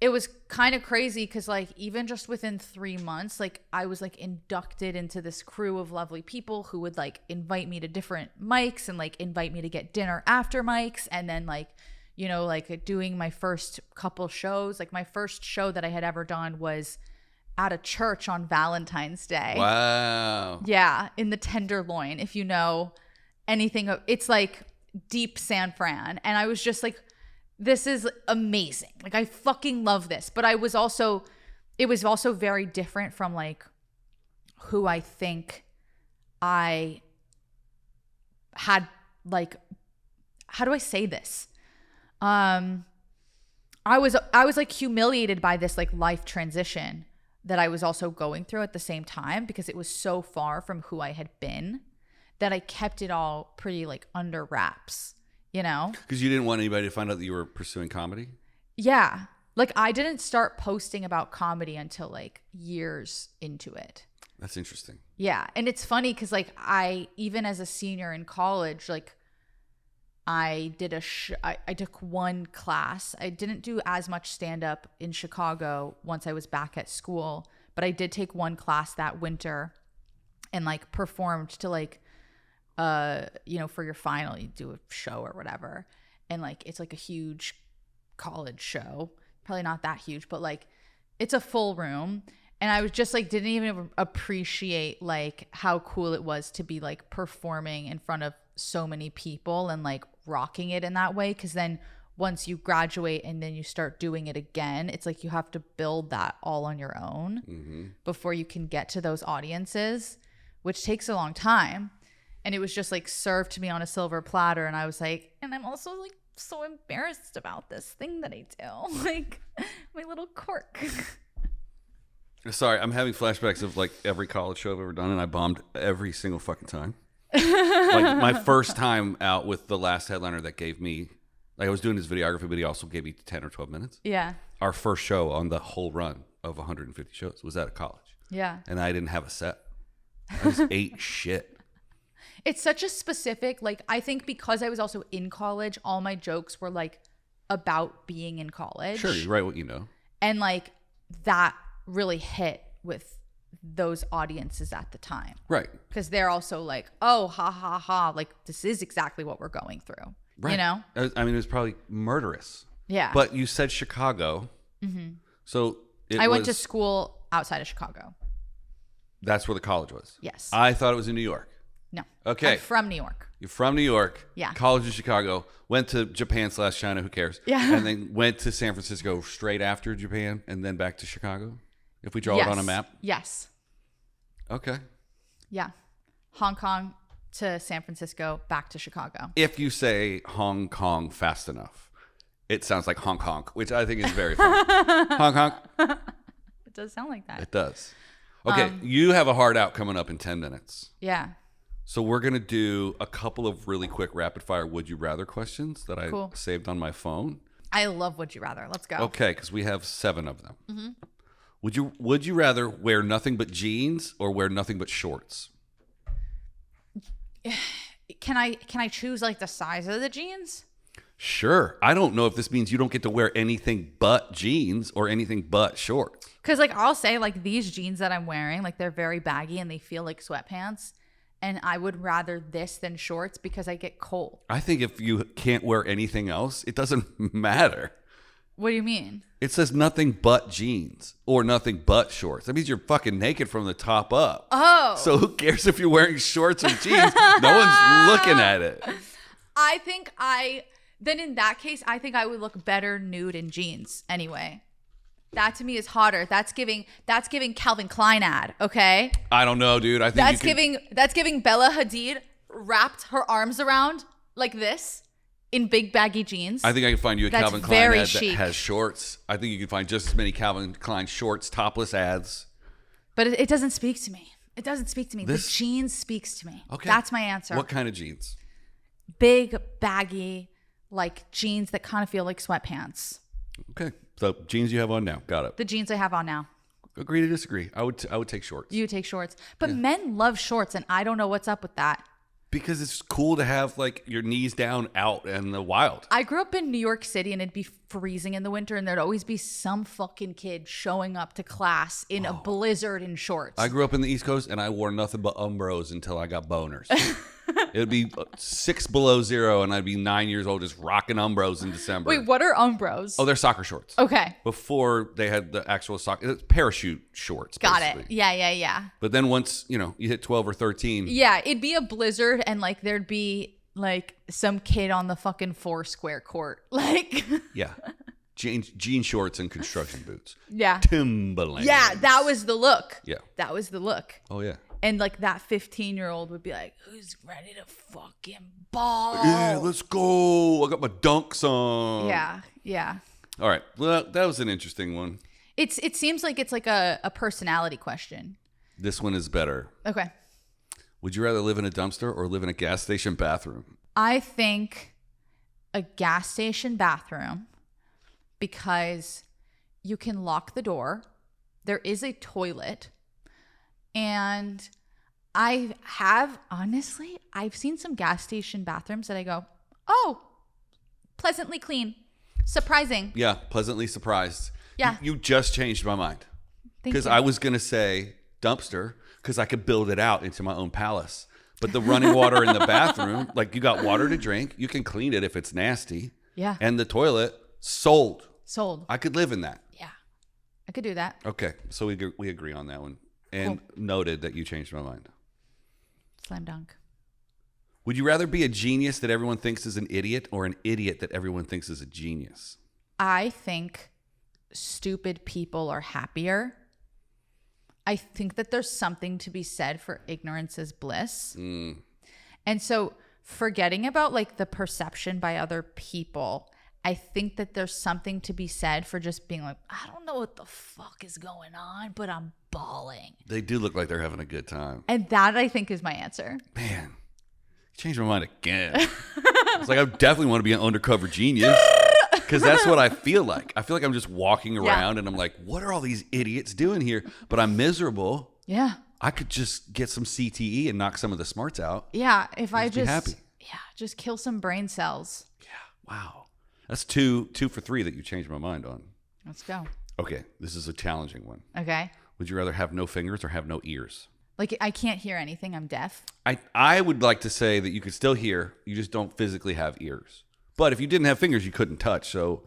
it was kind of crazy because like even just within 3 months, like I was like inducted into this crew of lovely people who would like invite me to different mics and like invite me to get dinner after mics. And then like, you know, like doing my first couple shows, like my first show that I had ever done was at a church on Valentine's Day. Wow. Yeah, in the Tenderloin, if you know anything. It's like deep San Fran. And I was just like, this is amazing. Like I fucking love this. But it was also very different from like who I think I had, like, how do I say this? I was like humiliated by this like life transition that I was also going through at the same time, because it was so far from who I had been that I kept it all pretty like under wraps, you know? Because you didn't want anybody to find out that you were pursuing comedy? Yeah. Like I didn't start posting about comedy until like years into it. That's interesting. Yeah. And it's funny because like even as a senior in college, like I did I took one class. I didn't do as much stand-up in Chicago once I was back at school, but I did take one class that winter and like performed to like, you know, for your final, you do a show or whatever. And like, it's like a huge college show, probably not that huge, but like it's a full room. And I was just like, didn't even appreciate like how cool it was to be like performing in front of so many people and like rocking it in that way. Cause then once you graduate and then you start doing it again, it's like you have to build that all on your own before you can get to those audiences, which takes a long time. And it was just like served to me on a silver platter. And I was like, and I'm also like so embarrassed about this thing that I do. Like my little quirk. Sorry, I'm having flashbacks of like every college show I've ever done, and I bombed every single fucking time. Like my first time out with the last headliner that gave me, like I was doing his videography, but he also gave me 10 or 12 minutes. Yeah. Our first show on the whole run of 150 shows was at a college. Yeah. And I didn't have a set. I just ate shit. It's such a specific, like, I think because I was also in college, all my jokes were like about being in college. Sure, you write what you know. And like that really hit with those audiences at the time. Right. Because they're also like, oh, ha, ha, ha. Like, this is exactly what we're going through. Right. You know? I mean, it was probably murderous. Yeah. But you said Chicago. Mm-hmm. So I went to school outside of Chicago. That's where the college was? Yes. I thought it was in New York. No. Okay. I'm from New York. You're from New York. Yeah. College in Chicago. Went to Japan/China. Who cares? Yeah. And then went to San Francisco straight after Japan and then back to Chicago? If we draw it on a map? Yes. Okay. Yeah. Hong Kong to San Francisco, back to Chicago. If you say Hong Kong fast enough, it sounds like Hong Kong, which I think is very funny. Hong Kong. It does sound like that. It does. Okay, you have a hard out coming up in 10 minutes. Yeah. So we're going to do a couple of really quick rapid fire would you rather questions that I Cool. saved on my phone. I love Would You Rather. Let's go. Okay, because we have 7 of them. Mm-hmm. Would you rather wear nothing but jeans or wear nothing but shorts? Can I choose like the size of the jeans? Sure. I don't know if this means you don't get to wear anything but jeans or anything but shorts. Because like I'll say like these jeans that I'm wearing, like they're very baggy and they feel like sweatpants. And I would rather this than shorts because I get cold. I think if you can't wear anything else, it doesn't matter. What do you mean? It says nothing but jeans or nothing but shorts. That means you're fucking naked from the top up. Oh. So who cares if you're wearing shorts or jeans? No one's looking at it. Then in that case, I think I would look better nude in jeans anyway. That to me is hotter. That's giving Calvin Klein ad, okay? I don't know, dude. I think that's giving Bella Hadid wrapped her arms around like this in big baggy jeans. I think I can find you a That's Calvin Klein very ad chic. that has shorts. I think you can find just as many Calvin Klein shorts, topless ads. But it doesn't speak to me. It doesn't speak to me. This- The jeans speaks to me. Okay. That's my answer. What kind of jeans? Big, baggy, like jeans that kind of feel like sweatpants. Okay. So jeans you have on now. Got it. The jeans I have on now. Agree to disagree. I would take shorts. You take shorts. But men love shorts, and I don't know what's up with that. Because it's cool to have like your knees down out in the wild. I grew up in New York City, and it'd be freezing in the winter, and there'd always be some fucking kid showing up to class in a blizzard in shorts. I grew up in the East Coast and I wore nothing but Umbros until I got boners. It would be 6 below zero and I'd be 9 years old just rocking Umbros in December. Wait, what are Umbros? Oh, they're soccer shorts. Okay. Before they had the actual soccer, it's parachute shorts. Got basically. it. Yeah. But then once, you hit 12 or 13. Yeah, it'd be a blizzard, and like there'd be like some kid on the fucking Foursquare court. Like, Yeah. Jean shorts and construction boots. yeah. Timberlands. Yeah, that was the look. Yeah. That was the look. Oh, yeah. And like that 15-year-old would be like, who's ready to fucking ball? Yeah, let's go. I got my dunks on. Yeah. All right. Well, that was an interesting one. It seems like it's like a personality question. This one is better. Okay. Would you rather live in a dumpster or live in a gas station bathroom? I think a gas station bathroom, because you can lock the door. There is a toilet. And I've seen some gas station bathrooms that I go, oh, pleasantly clean. Surprising. Yeah, pleasantly surprised. Yeah. You just changed my mind. Thank Because you. I was going to say dumpster because I could build it out into my own palace. But the running water in the bathroom, like you got water to drink, you can clean it if it's nasty. Yeah. And the toilet, sold. Sold. I could live in that. Yeah. I could do that. Okay, so we agree on that one. And noted that you changed my mind. Slam dunk. Would you rather be a genius that everyone thinks is an idiot or an idiot that everyone thinks is a genius? I think stupid people are happier. I think that there's something to be said for ignorance is bliss. And so forgetting about like the perception by other people, I think that there's something to be said for just being like, I don't know what the fuck is going on, but I'm bawling. They do look like they're having a good time. And that I think is my answer. Man, you changed my mind again. It's like I definitely want to be an undercover genius because that's what I feel like. I feel like I'm just walking around and I'm like, what are all these idiots doing here? But I'm miserable. Yeah. I could just get some CTE and knock some of the smarts out. Yeah, if I Be happy. just kill some brain cells. Yeah, wow. That's two for three that you changed my mind on. Let's go. Okay, this is a challenging one. Okay. Would you rather have no fingers or have no ears? Like, I can't hear anything. I'm deaf. I would like to say that you could still hear, you just don't physically have ears. But if you didn't have fingers, you couldn't touch. So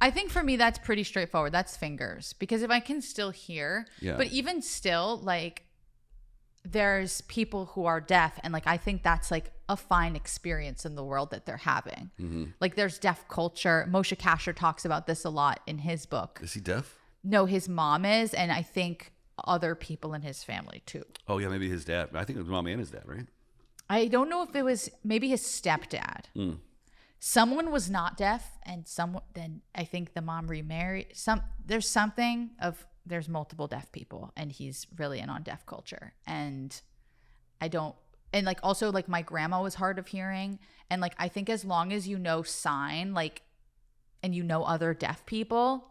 I think for me, that's pretty straightforward. That's fingers. Because if I can still hear, Yeah. but even still, like, there's people who are deaf. And, like, I think that's, like, a fine experience in the world that they're having. Mm-hmm. Like, there's deaf culture. Moshe Kasher talks about this a lot in his book. Is he deaf? No, his mom is. And I think other people in his family, too. Oh, yeah, maybe his dad. I think it was mom and his dad, right? I don't know if it was maybe his stepdad. Someone was not deaf, and then I think the mom remarried. There's multiple deaf people, and he's really in on deaf culture. And like also like my grandma was hard of hearing, and like I think as long as you know sign, like, and you know other deaf people,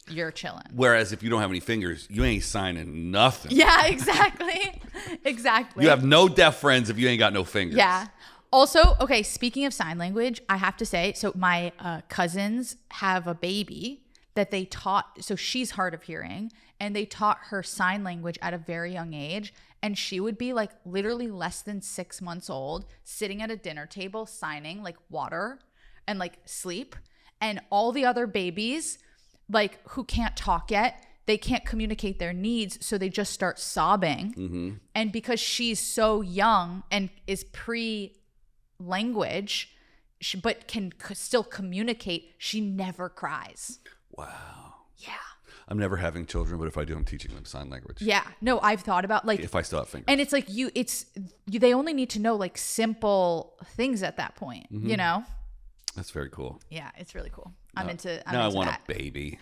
you're chilling. Whereas if you don't have any fingers, you ain't signing nothing. Yeah, exactly. Exactly. You have no deaf friends if you ain't got no fingers. Yeah. Also, okay, speaking of sign language, I have to say, so my cousins have a baby that they taught, so she's hard of hearing, and they taught her sign language at a very young age. And she would be like literally less than 6 months old, sitting at a dinner table, signing like water and like sleep. And all the other babies, like who can't talk yet, they can't communicate their needs, so they just start sobbing. Mm-hmm. And because she's so young and is language, but can still communicate, she never cries. Wow. Yeah. I'm never having children, but if I do, I'm teaching them sign language. Yeah. No, I've thought about like if I still have fingers. And it's like they only need to know like simple things at that point, you know? That's very cool. Yeah, it's really cool. I'm Now into I want that. a baby.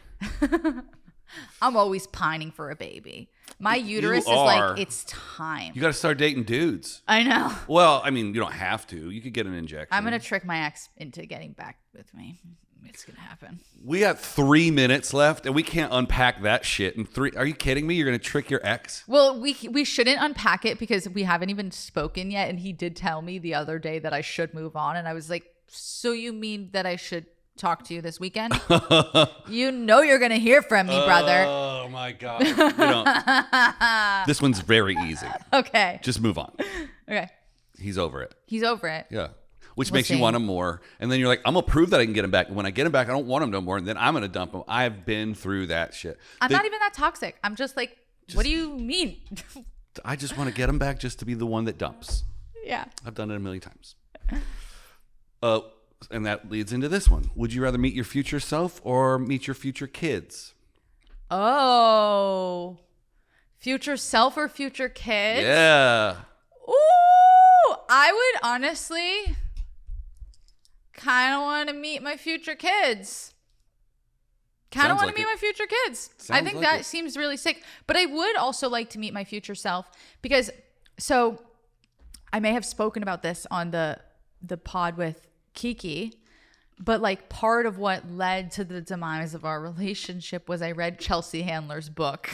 I'm always pining for a baby. My uterus is like, it's time. You got to start dating dudes. I know. Well, I mean, you don't have to. You could get an injection. I'm going to trick my ex into getting back with me. It's going to happen. We got 3 minutes left, and we can't unpack that shit in 3. Are you kidding me? You're going to trick your ex? Well, we shouldn't unpack it because we haven't even spoken yet. And he did tell me the other day that I should move on. And I was like, so you mean that I should talk to you this weekend? You know you're going to hear from me, brother. Oh, my God. This one's very easy. Okay. Just move on. Okay. He's over it. He's over it. Yeah. Which makes you want him more. And then you're like, I'm going to prove that I can get him back. And when I get him back, I don't want him no more. And then I'm going to dump him. I've been through that shit. I'm not even that toxic. I'm just like, what do you mean? I just want to get him back just to be the one that dumps. Yeah. I've done it a million times. And that leads into this one. Would you rather meet your future self or meet your future kids? Oh. Future self or future kids? Yeah. Ooh. I would honestly kind of want to meet my future kids. Kind of want to meet my future kids. I think that seems really sick. But I would also like to meet my future self because, so I may have spoken about this on the pod with Kiki, but like part of what led to the demise of our relationship was I read Chelsea Handler's book.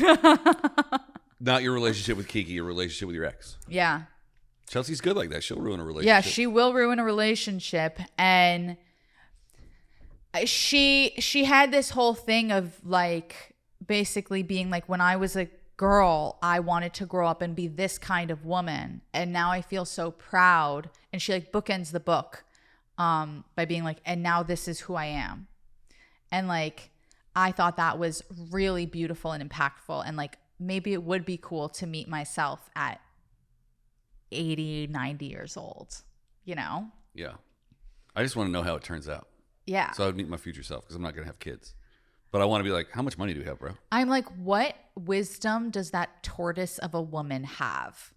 Not your relationship with Kiki, your relationship with your ex. Yeah. Chelsea's good like that. She'll ruin a relationship. Yeah, she will ruin a relationship. And she had this whole thing of like basically being like, when I was a girl, I wanted to grow up and be this kind of woman. And now I feel so proud. And she like bookends the book by being like, and now this is who I am. And like, I thought that was really beautiful and impactful. And like, maybe it would be cool to meet myself at 80, 90 years old, you know? Yeah. I just want to know how it turns out. Yeah. So I would meet my future self because I'm not going to have kids. But I want to be like, how much money do you have, bro? I'm like, what wisdom does that tortoise of a woman have?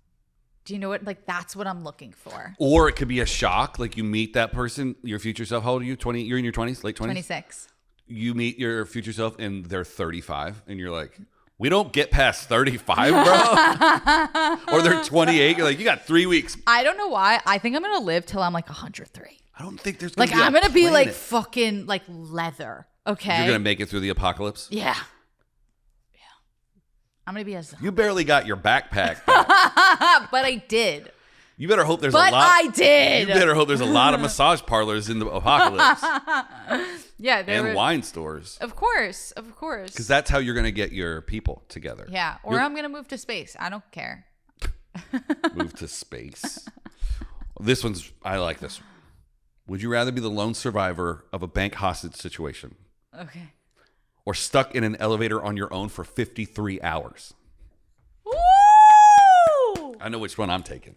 Do you know what? Like, that's what I'm looking for. Or it could be a shock. Like you meet that person, your future self. How old are you? 20? You're in your 20s, late 20s? 26. You meet your future self and they're 35. And you're like, we don't get past 35, bro. Or they're 28. You're like, you got 3 weeks. I don't know why. I think I'm going to live till I'm like 103. I don't think there's going to like, be I'm going to be like planet. fucking like leather. Okay. You're going to make it through the apocalypse? Yeah. I'm going to be as... You barely got your backpack back. But I did. You better hope there's But a lot. I did. You better hope there's a lot of massage parlors in the apocalypse. Yeah. And wine stores. Of course. Because that's how you're going to get your people together. Yeah. Or I'm going to move to space. I don't care. Move to space. I like this one. Would you rather be the lone survivor of a bank hostage situation? Okay. Or stuck in an elevator on your own for 53 hours? Woo! I know which one I'm taking.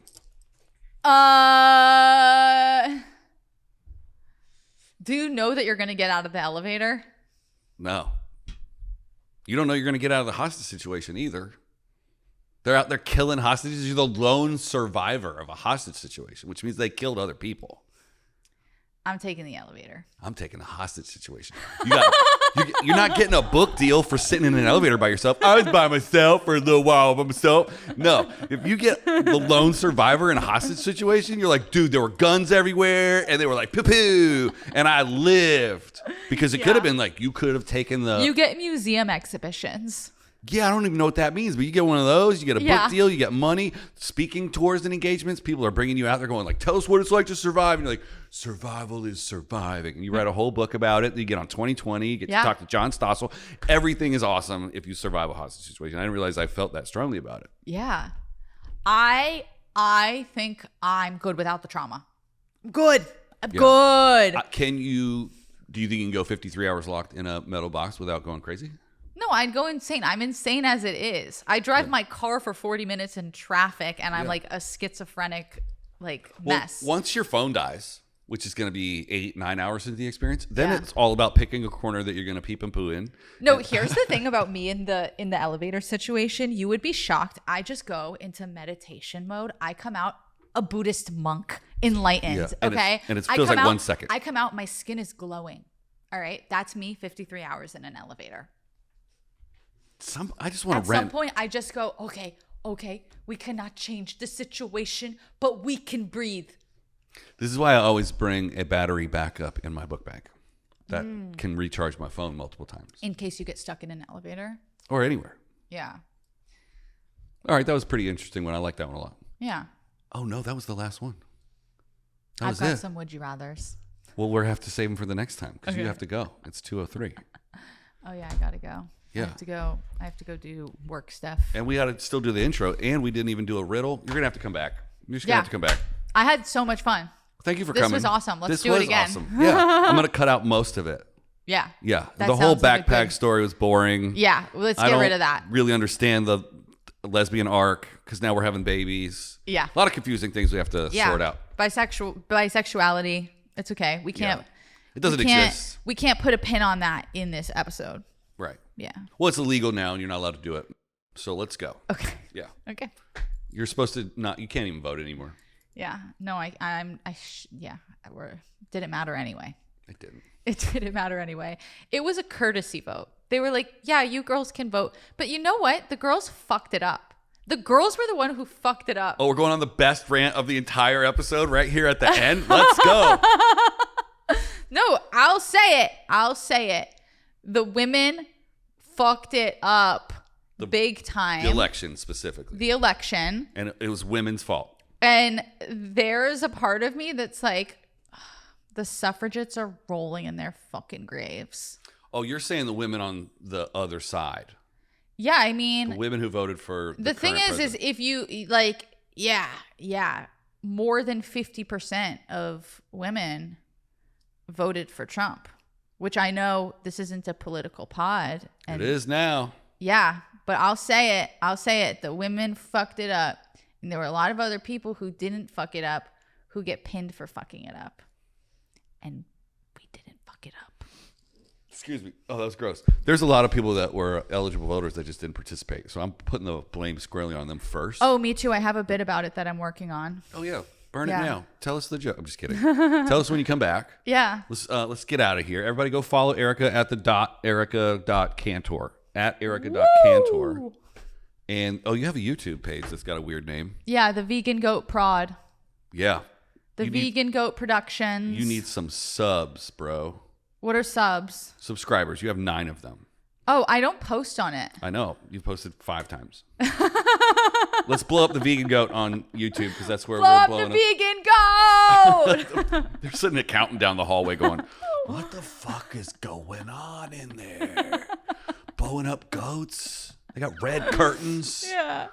Do you know that you're going to get out of the elevator? No. You don't know you're going to get out of the hostage situation either. They're out there killing hostages. You're the lone survivor of a hostage situation, which means they killed other people. I'm taking the elevator. I'm taking the hostage situation. You're not getting a book deal for sitting in an elevator by yourself. I was by myself for a little while by myself. No, if you get the lone survivor in a hostage situation, you're like, dude, there were guns everywhere, and they were like, poo-poo, and I lived. Because it could have been like, you could have taken the... You get museum exhibitions. Yeah, I don't even know what that means, but you get one of those, you get a book deal, you get money, speaking tours and engagements. People are bringing you out there going like, tell us what it's like to survive. And you're like, survival is surviving. And you write a whole book about it. You get on 2020, you get to talk to John Stossel. Everything is awesome if you survive a hostage situation. I didn't realize I felt that strongly about it. Yeah. I think I'm good without the trauma. I'm good. Good. Do you think you can go 53 hours locked in a metal box without going crazy? No, I'd go insane. I'm insane as it is. I drive my car for 40 minutes in traffic, and I'm like a schizophrenic mess. Once your phone dies, which is going to be 8-9 hours into the experience, then it's all about picking a corner that you're going to peep and poo in. No, here's the thing about me in the elevator situation. You would be shocked. I just go into meditation mode. I come out a Buddhist monk, enlightened. Okay, and it feels like 1 second. I come out, my skin is glowing. All right, that's me. 53 hours in an elevator. I just want to rent. At some point, I just go, okay, we cannot change the situation, but we can breathe. This is why I always bring a battery backup in my book bag that can recharge my phone multiple times. In case you get stuck in an elevator? Or anywhere. Yeah. All right, that was a pretty interesting one. I like that one a lot. Yeah. Oh, no, that was the last one. I've got some would you rathers. Well, we'll have to save them for the next time because you have to go. It's 2:03. Oh, yeah, I got to go. Yeah. I have to go do work stuff. And we got to still do the intro, and we didn't even do a riddle. You're going to have to come back. You're just going to have to come back. I had so much fun. Thank you for coming. This was awesome. Let's do it again. Awesome. Yeah. I'm going to cut out most of it. Yeah. Yeah. That the whole sounds backpack story was boring. Yeah. Let's get rid of that. Really understand the lesbian arc because now we're having babies. Yeah. A lot of confusing things we have to sort out. Bisexuality. It's okay. We can't. Yeah. It doesn't exist. We can't put a pin on that in this episode. Right. Yeah. Well, it's illegal now and you're not allowed to do it. So let's go. Okay. Yeah. Okay. You're supposed to you can't even vote anymore. Yeah. No, didn't matter anyway. It didn't. It didn't matter anyway. It was a courtesy vote. They were like, yeah, you girls can vote. But you know what? The girls fucked it up. The girls were the one who fucked it up. Oh, we're going on the best rant of the entire episode right here at the end. Let's go. No, I'll say it. The women fucked it up big time. The election specifically. The election. And it was women's fault. And there's a part of me that's like, the suffragettes are rolling in their fucking graves. Oh, you're saying the women on the other side. Yeah, I mean. The women who voted for the thing is if you, more than 50% of women voted for Trump. Which I know this isn't a political pod. And it is now. Yeah, but I'll say it. The women fucked it up. And there were a lot of other people who didn't fuck it up who get pinned for fucking it up. And we didn't fuck it up. Excuse me. Oh, that was gross. There's a lot of people that were eligible voters that just didn't participate. So I'm putting the blame squarely on them first. Oh, me too. I have a bit about it that I'm working on. Oh, yeah. Burn it now. Tell us the joke. I'm just kidding. Tell us when you come back. Yeah. Let's get out of here. Everybody go follow Erica at Erica.Cantor. At Erica.Cantor. And, you have a YouTube page that's got a weird name. Yeah, the Vegan Goat Prod. Yeah. The Vegan Goat Productions. You need some subs, bro. What are subs? Subscribers. You have 9 of them. Oh, I don't post on it. I know. You've posted 5 times. Let's blow up the vegan goat on YouTube because that's where we're blowing up. Blow up the vegan goat! They're sitting there counting down the hallway going, what the fuck is going on in there? Blowing up goats. They got red curtains. Yeah.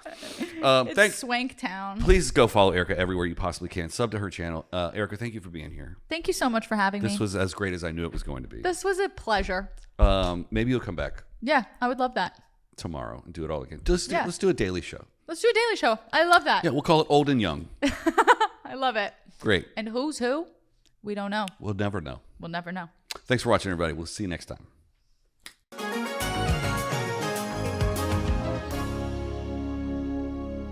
Thanks. Swank Town. Please go follow Erica everywhere you possibly can. Sub to her channel. Erica, thank you for being here. Thank you so much for having me. This was as great as I knew it was going to be. This was a pleasure. Maybe you'll come back Yeah, I would love that. tomorrow and do it all again. Let's do a daily show. Let's do a daily show. I love that. Yeah, we'll call it Old and Young. I love it. Great. And who's who? We don't know. We'll never know. We'll never know. Thanks for watching, everybody. We'll see you next time.